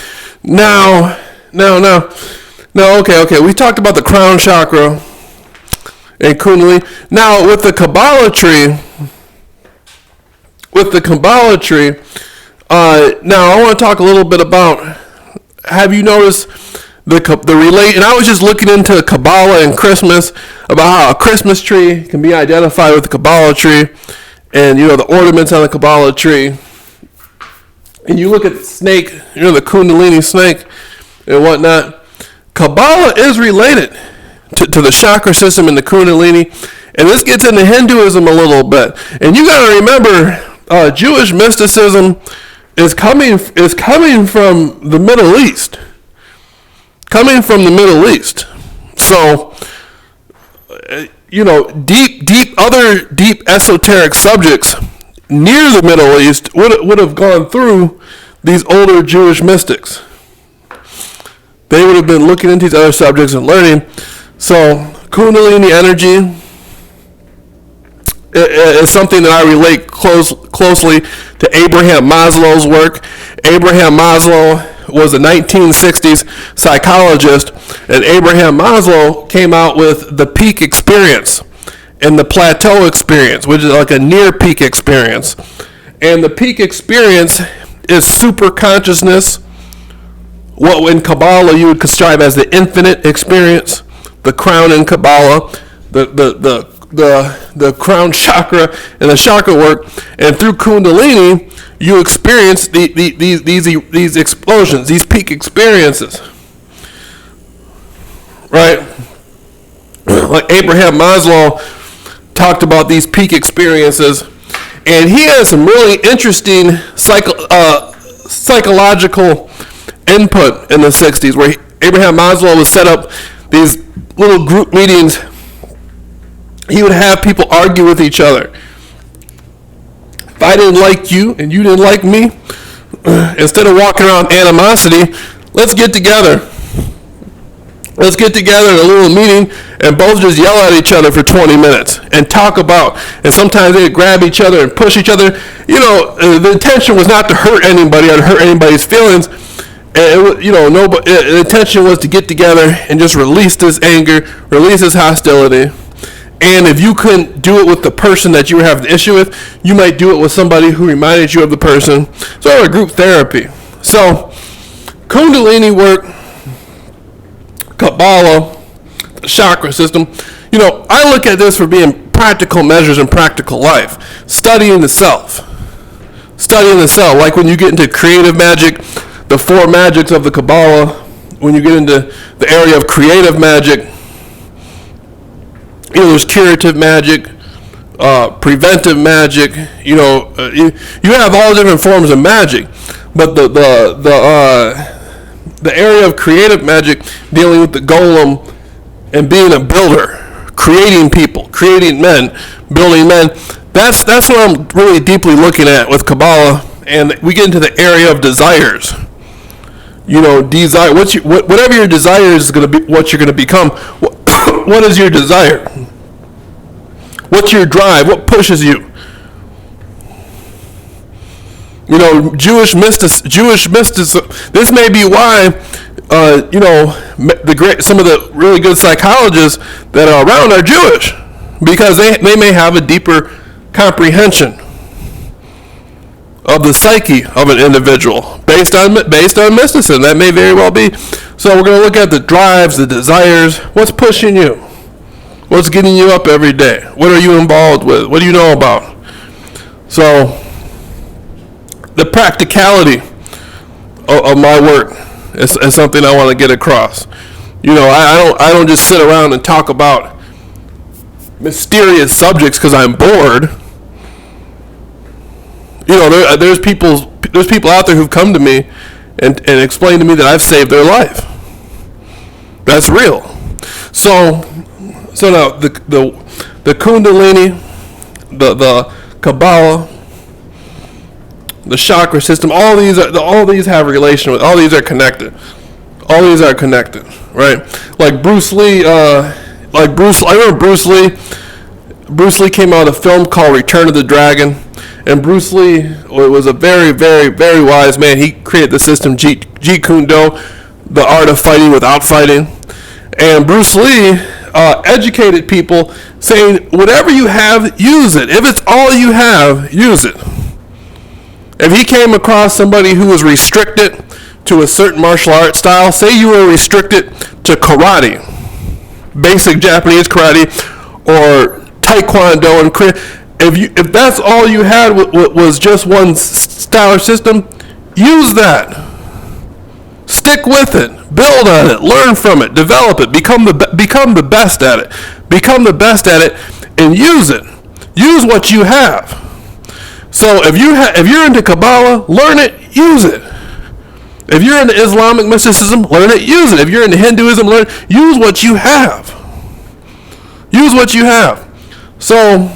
Now, okay. We talked about the crown chakra. and Kundalini. Now with the Kabbalah tree, now I want to talk a little bit about. Have you noticed the relate? And I was just looking into Kabbalah and Christmas, about how a Christmas tree can be identified with the Kabbalah tree, and the ornaments on the Kabbalah tree. And you look at the snake, the Kundalini snake and whatnot. Kabbalah is related to the chakra system and the Kundalini, and this gets into Hinduism a little bit. And you got to remember, Jewish mysticism is coming from the Middle East. So, deep esoteric subjects near the Middle East would have gone through these older Jewish mystics. They would have been looking into these other subjects and learning. So Kundalini energy is something that I relate closely to Abraham Maslow's work. Abraham Maslow was a 1960s psychologist, and Abraham Maslow came out with the peak experience and the plateau experience, which is like a near peak experience. And the peak experience is super consciousness, what in Kabbalah you would describe as the infinite experience, the crown in Kabbalah, the crown chakra and the chakra work. And through Kundalini, you experience these explosions, these peak experiences, right? Like Abraham Maslow talked about these peak experiences, and he has some really interesting psychological input in the 60s, where Abraham Maslow would set up these little group meetings. He would have people argue with each other. If I didn't like you and you didn't like me, instead of walking around animosity, let's get together. Let's get together in a little meeting and both just yell at each other for 20 minutes and talk about, and sometimes they'd grab each other and push each other. The intention was not to hurt anybody or to hurt anybody's feelings. And the intention was to get together and just release this anger, release this hostility. And if you couldn't do it with the person that you were having the issue with, you might do it with somebody who reminded you of the person. So a group therapy. So Kundalini work, Kabbalah, the chakra system. I look at this for being practical measures in practical life. Studying the self. Like when you get into creative magic, the four magics of the Kabbalah, when you get into the area of creative magic, there's curative magic, preventive magic. You have all different forms of magic, but the area of creative magic, dealing with the golem and being a builder, creating people, creating men, building men. That's what I'm really deeply looking at with Kabbalah, and we get into the area of desires. Desire. Whatever your desire is going to be, what you're going to become. What is your desire? What's your drive? What pushes you? Jewish mysticism. This may be why, some of the really good psychologists that are around are Jewish, because they may have a deeper comprehension of the psyche of an individual based on mysticism. That may very well be. So we're going to look at the drives, the desires. What's pushing you? What's getting you up every day? What are you involved with? What do you know about? So the practicality of my work is something I want to get across. I don't just sit around and talk about mysterious subjects because I'm bored. There's people out there who've come to me and explained to me that I've saved their life. That's real. So now the Kundalini, the Kabbalah, the chakra system, all these have relation with. All these are connected. Right? Like Bruce Lee. I remember Bruce Lee. Bruce Lee came out with a film called Return of the Dragon. And Bruce Lee was a very, very, very wise man. He created the system Jeet Kune Do, the art of fighting without fighting. And Bruce Lee educated people saying, whatever you have, use it. If it's all you have, use it. If he came across somebody who was restricted to a certain martial art style, say you were restricted to karate, basic Japanese karate, or taekwondo and if that's all you had was just one style or system, use that. Stick with it. Build on it. Learn from it. Develop it. Become the best at it. Become the best at it, and use it. Use what you have. So if you're into Kabbalah, learn it. Use it. If you're into Islamic mysticism, learn it. Use it. If you're into Hinduism, learn it. Use what you have. Use what you have. So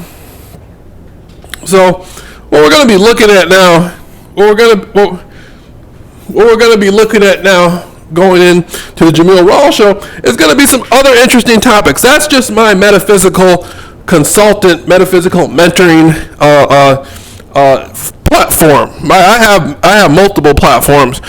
what we're going to be looking at now, what we're going to be looking at now, going into the Jameel Rawls show, is going to be some other interesting topics. That's just my metaphysical consultant, metaphysical mentoring platform. I have multiple platforms.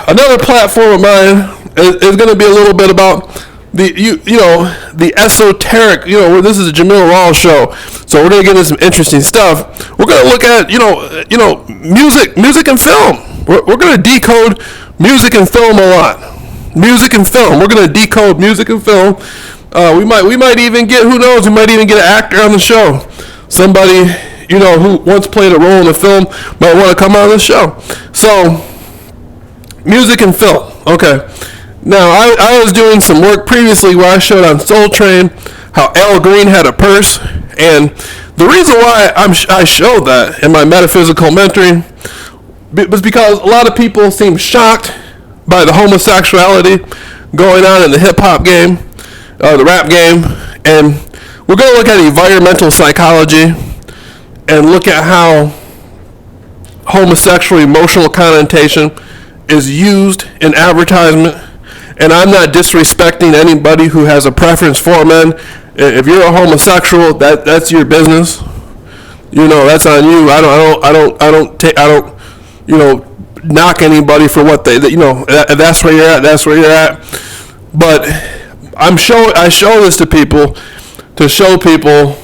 Another platform of mine is going to be a little bit about the esoteric. This is a Jameel Rawls show, so we're going to get into some interesting stuff. We're going to look at music and film. We're going to decode music and film a lot. Music and film. We're going to decode music and film. We might even get, who knows, we might even get an actor on the show. Somebody, who once played a role in a film might want to come on the show. So, music and film. Okay. Now, I was doing some work previously where I showed on Soul Train how Al Green had a purse. And the reason why I showed that in my metaphysical mentoring was because a lot of people seem shocked by the homosexuality going on in the hip-hop game, the rap game. And we're going to look at environmental psychology and look at how homosexual emotional connotation is used in advertisement. And I'm not disrespecting anybody who has a preference for men. If you're a homosexual, that's your business. That's on you. I don't knock anybody for what they. That's where you're at. That's where you're at. But I show this to people to show people.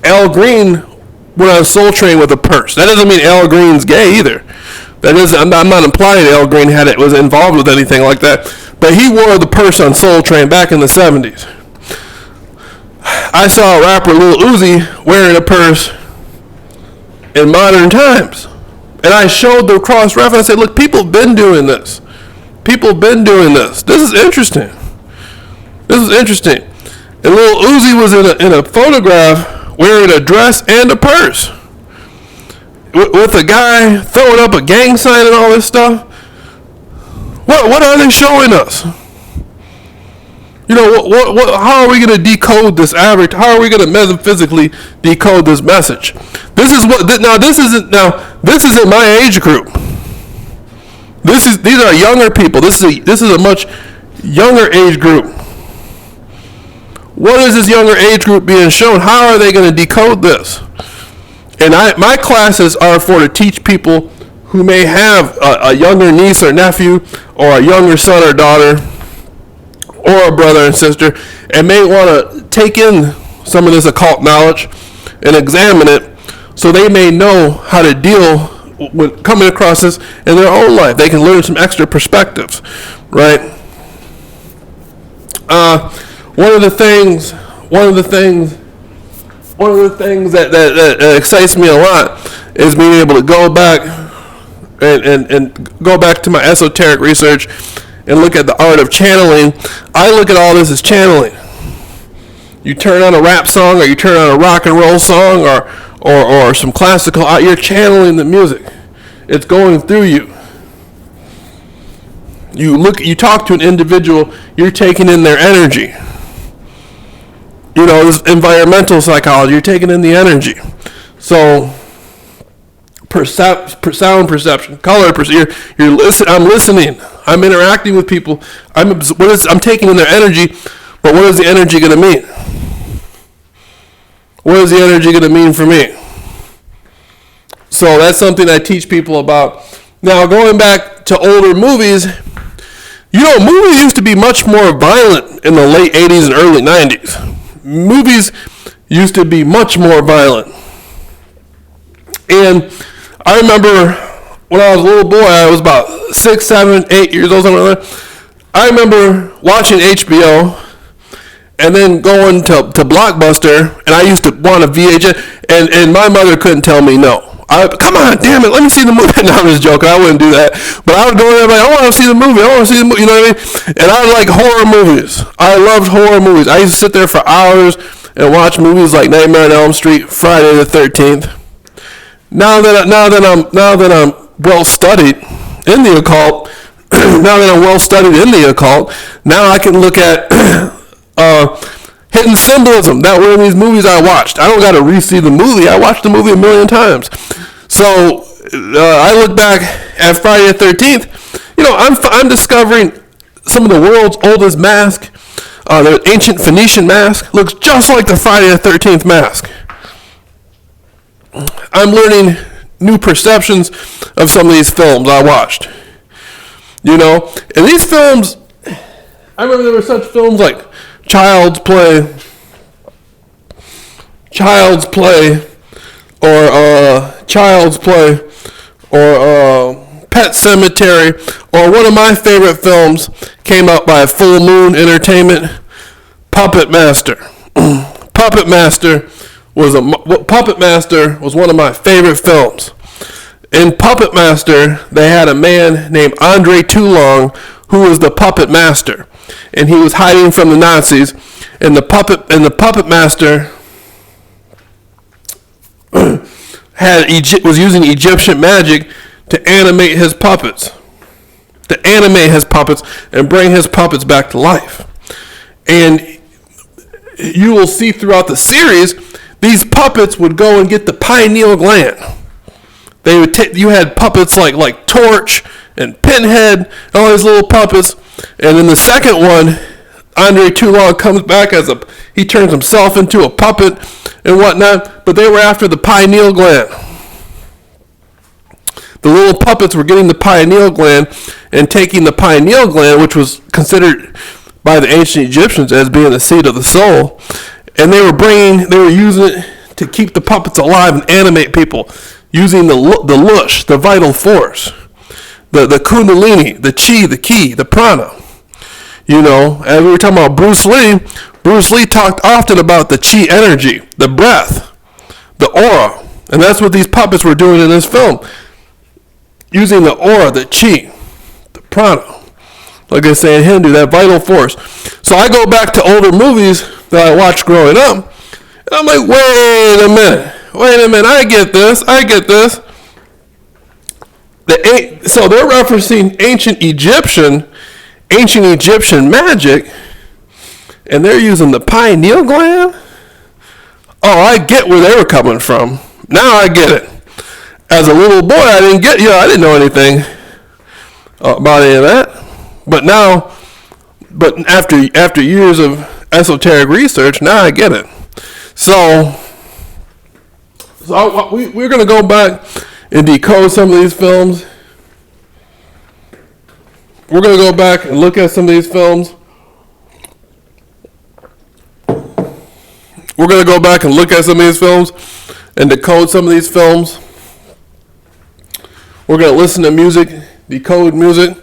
Al Green went on Soul Train with a purse. That doesn't mean Al Green's gay either. I'm not implying Al Green was involved with anything like that. But he wore the purse on Soul Train back in the 70s. I saw a rapper, Lil Uzi, wearing a purse in modern times. And I showed the cross-reference. I said, look, people have been doing this. People have been doing this. This is interesting. And Lil Uzi was in a photograph wearing a dress and a purse, with a guy throwing up a gang sign and all this stuff. What are they showing us? How are we going to decode this average? How are we going to metaphysically decode this message? This isn't my age group. These are younger people. This is a much younger age group. What is this younger age group being shown? How are they going to decode this? And my classes are to teach people who may have a younger niece or nephew, or a younger son or daughter, or a brother and sister, and may want to take in some of this occult knowledge and examine it, so they may know how to deal with coming across this in their own life. They can learn some extra perspectives, right? One of the things that excites me a lot is being able to go back and go back to my esoteric research and look at the art of channeling. I look at all this as channeling. You turn on a rap song, or you turn on a rock and roll song, or some classical, you're channeling the music. It's going through you. You talk to an individual, you're taking in their energy. This environmental psychology, you're taking in the energy. So, sound perception, color perception, I'm listening, I'm interacting with people, I'm taking in their energy, but what is the energy going to mean? What is the energy going to mean for me? So that's something I teach people about. Now, going back to older movies, Movies used to be much more violent in the late 80s and early 90s. Movies used to be much more violent. And I remember when I was a little boy, I was about 6, 7, 8 years old, something like that. I remember watching HBO and then going to Blockbuster, and I used to want a VHS, and my mother couldn't tell me no. Come on, damn it, let me see the movie. No, I'm just joking, I wouldn't do that. But I would go there, like, I want to see the movie, you know what I mean? And I like horror movies. I loved horror movies. I used to sit there for hours and watch movies like Nightmare on Elm Street, Friday the 13th. Now that I'm well studied in the occult, now I can look at hidden symbolism that were in these movies I watched. I don't got to re-see the movie. I watched the movie a million times. So I look back at Friday the 13th. I'm discovering some of the world's oldest mask. The ancient Phoenician mask looks just like the Friday the 13th mask. I'm learning new perceptions of some of these films I watched. And these films, I remember there were such films like Child's Play, or Pet Cemetery, or one of my favorite films came out by Full Moon Entertainment, Puppet Master. Puppet Master was one of my favorite films. In Puppet Master, they had a man named Andre Toulon who was the Puppet Master, and he was hiding from the Nazis. And the Puppet Master was using Egyptian magic to animate his puppets, and bring his puppets back to life. And you will see throughout the series, these puppets would go and get the pineal gland. You had puppets like Torch and Pinhead, and all these little puppets. And in the second one, Andre Toulon comes back he turns himself into a puppet and whatnot, but they were after the pineal gland. The little puppets were getting the pineal gland and taking the pineal gland, which was considered by the ancient Egyptians as being the seat of the soul, and they were using it to keep the puppets alive and animate people, using the lush, the vital force, the kundalini, the chi, the ki, the prana. As we were talking about Bruce Lee talked often about the chi energy, the breath, the aura, and that's what these puppets were doing in this film, using the aura, the chi, the prana, like I say in Hindu, that vital force. So I go back to older movies that I watched growing up, and I'm like, wait a minute, I get this. So they're referencing ancient Egyptian magic, and they're using the pineal gland? Oh, I get where they were coming from. Now I get it. As a little boy, I didn't know anything about any of that. But after years of esoteric research, now I get it. So we're going to go back and decode some of these films. We're going to go back and look at some of these films. We're going to go back and look at some of these films and decode some of these films. We're going to listen to music, decode music.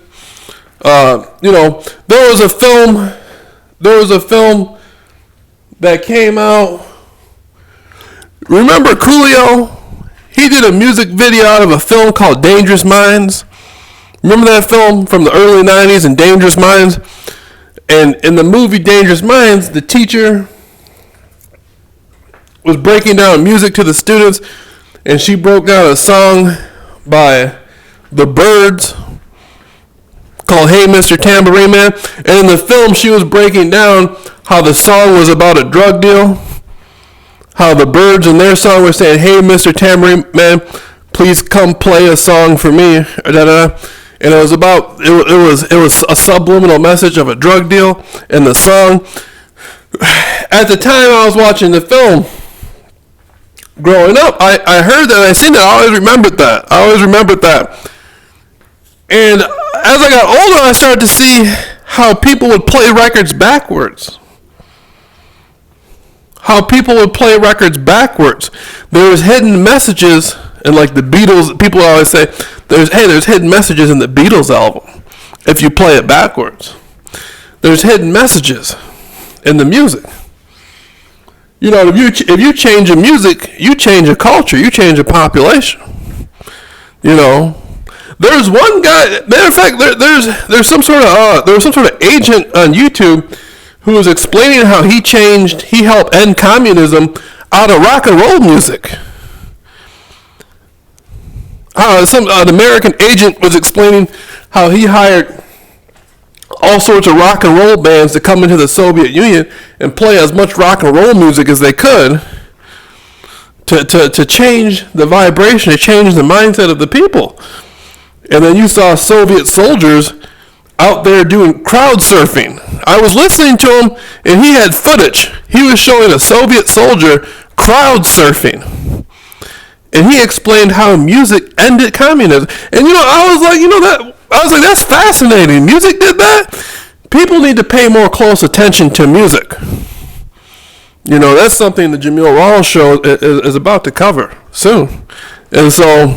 There was a film that came out. Remember Coolio? He did a music video out of a film called Dangerous Minds. Remember that film from the early 90s and Dangerous Minds? And in the movie Dangerous Minds, the teacher was breaking down music to the students, and she broke down a song by the Byrds called Hey Mr. Tambourine Man. And in the film, she was breaking down how the song was about a drug deal. How the Byrds in their song were saying, hey Mr. Tambourine Man, please come play a song for me. And it was about, it was a subliminal message of a drug deal in the song. At the time I was watching the film, growing up, I heard that, I seen that, I always remembered that. And as I got older, I started to see how people would play records backwards. How people would play records backwards. There was hidden messages, and like the Beatles, people always say, there's hidden messages in the Beatles album if you play it backwards. There's hidden messages in the music. You know, if you change a music, you change a culture, you change a population. You know, there's one guy. Matter of fact, there was some sort of agent on YouTube who was explaining how he helped end communism out of rock and roll music. An American agent was explaining how he hired all sorts of rock and roll bands to come into the Soviet Union and play as much rock and roll music as they could to change the vibration, to change the mindset of the people. And then you saw Soviet soldiers out there doing crowd surfing. I was listening to him, and he had footage. He was showing a Soviet soldier crowd surfing. And he explained how music ended communism. And I was like, that's fascinating. Music did that? People need to pay more close attention to music. That's something the Jameel Rawls show is about to cover soon. And so,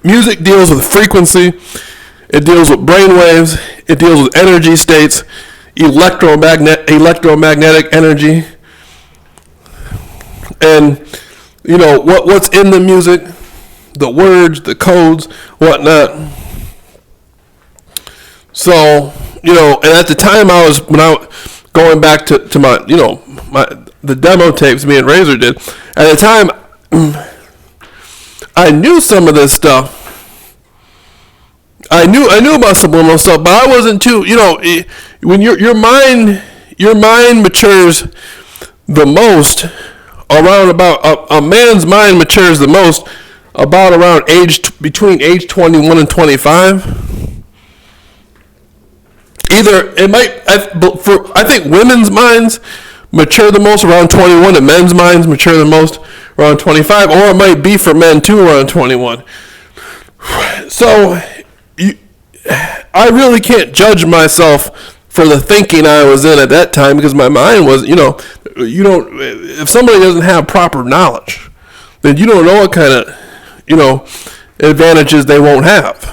music deals with frequency. It deals with brainwaves. It deals with energy states, electromagnetic energy. And what's in the music, the words, the codes, whatnot. So, and at the time when I going back to my, the demo tapes me and Razor did, at the time, I knew some of this stuff. I knew about subliminal stuff, but I wasn't too, when your mind matures the most around about a man's mind matures the most about around between age 21 and 25. I think women's minds mature the most around 21 and men's minds mature the most around 25, or it might be for men too around 21. So I really can't judge myself for the thinking I was in at that time, because my mind was, if somebody doesn't have proper knowledge, then you don't know what kind of, advantages they won't have.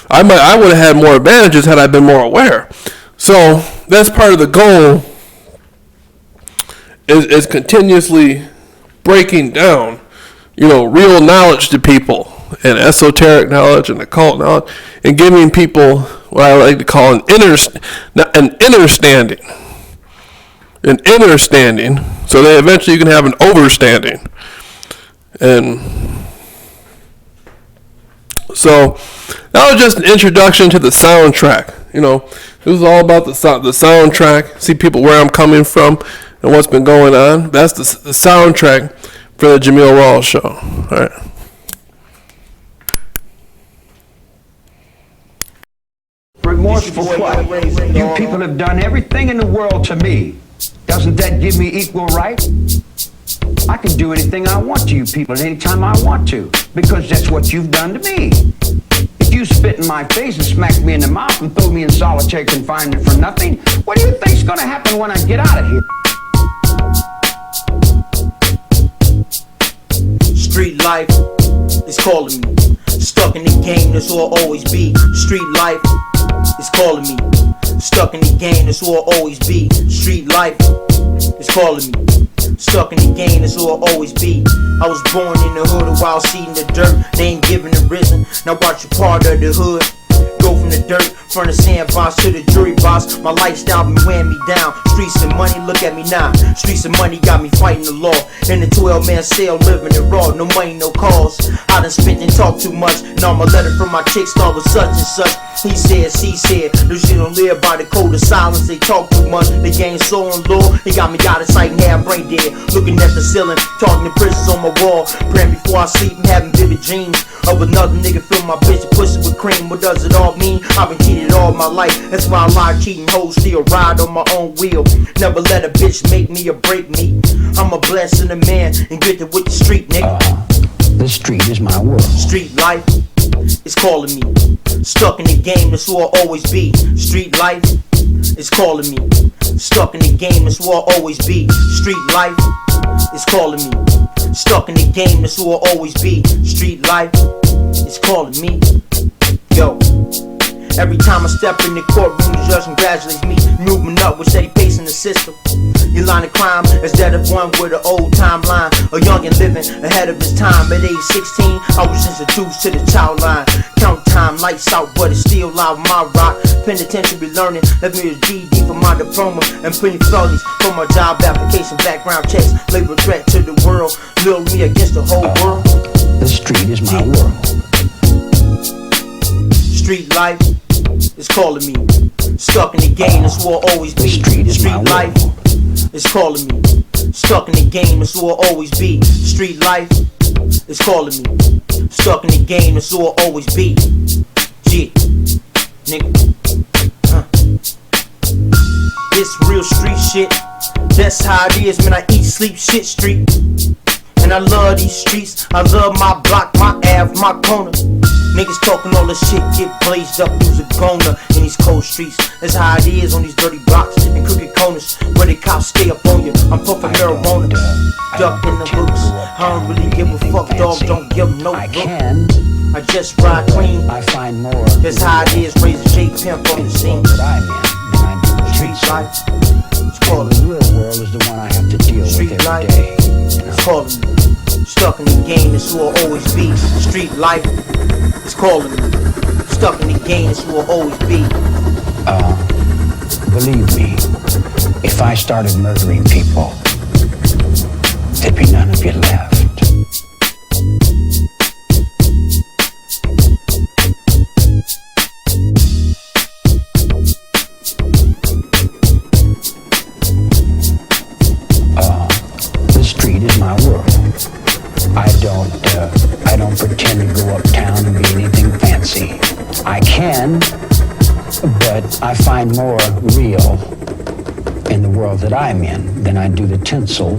I would have had more advantages had I been more aware. So that's part of the goal, is continuously breaking down, real knowledge to people, and esoteric knowledge and occult knowledge, and giving people what I like to call an inner standing. An inner standing, so that eventually you can have an overstanding. And so that was just an introduction to the soundtrack. This is all about the soundtrack. See people where I'm coming from and what's been going on. That's the soundtrack for the Jameel Rawls show. All right. Remorseful what? You people have done everything in the world to me. Doesn't that give me equal right? I can do anything I want to you people at any time I want to, because that's what you've done to me. If you spit in my face and smack me in the mouth and throw me in solitary confinement for nothing, what do you think's gonna happen when I get out of here? Street life is calling me. Stuck in the game, that's who I'll always be. Street life is calling me. Stuck in the game, that's who I'll always be. Street life is calling me. Stuck in the game, that's who I'll always be. I was born in the hood, a wild seed in the dirt. They ain't giving the risen. Now watch you part of the hood. Go from the dirt, from the sandbox to the jury box. My lifestyle been weighing me down. Streets and money, look at me now. Streets and money got me fighting the law. In a 12-man cell, living it raw. No money, no calls. I done spent and talked too much. Now my letter from my chick start with such and such. He said, she said, no shit don't live by the code of silence. They talk too much, the game so on low. They got me out of sight and half brain dead. Looking at the ceiling, talking to prisons on my wall. Praying before I sleep and having vivid dreams of another nigga fill my bitch pussy with cream. What does it all mean? I've been cheated all my life. That's why I lie, cheating hoes, still ride on my own wheel. Never let a bitch make me or break me. I'm a blessing, a man, and get it with the street, nigga. The street is my world. Street life is calling me. Stuck in the game, that's who I'll always be. Street life is calling me. Stuck in the game, that's who I'll always be. Street life is calling me. Stuck in the game, that's who I'll always be. Street life is calling me. Yo. Every time I step in the courtroom, the judge congratulates me. Moving up with steady pace in the system. Your line of crime is that of one with an old timeline. A youngin' living ahead of his time. At age 16, I was introduced to the child line. Count time, lights out, but it's still loud. My rock, penitentiary learning. Left me a GD for my diploma and plenty felonies for my job application. Background checks, labor threat to the world. Lure me against the whole world. The street is my world. Street life is calling me. Stuck in the game, that's who I'll always be. Street life is calling me. Stuck in the game, that's who I'll always be. Street life is calling me. Stuck in the game, that's who I'll always be. G, nigga. This real street shit. That's how it is, man. I eat, sleep, shit street. And I love these streets. I love my block, my Ave, my corner. Niggas talking all the shit, get blazed up, use a goner in these cold streets. That's how it is on these dirty blocks and crooked corners where the cops stay up on you. I'm puffing marijuana, duck in the hooks. I don't really give a fuck, dog, don't give no look. I just ride clean. I find more. That's how it is, raise a J pimp on the scene. Street life, it's calling the real world is the one I have to deal with Street every life, day. it's calling me. Stuck in the game, that's who I'll always be. Street life is calling me. Stuck in the game, that's who I'll always be. Believe me, if I started murdering people, there'd be none of you left. The street is my world. I don't pretend to go uptown and be anything fancy. I can, but I find more real in the world that I'm in than I do the tinsel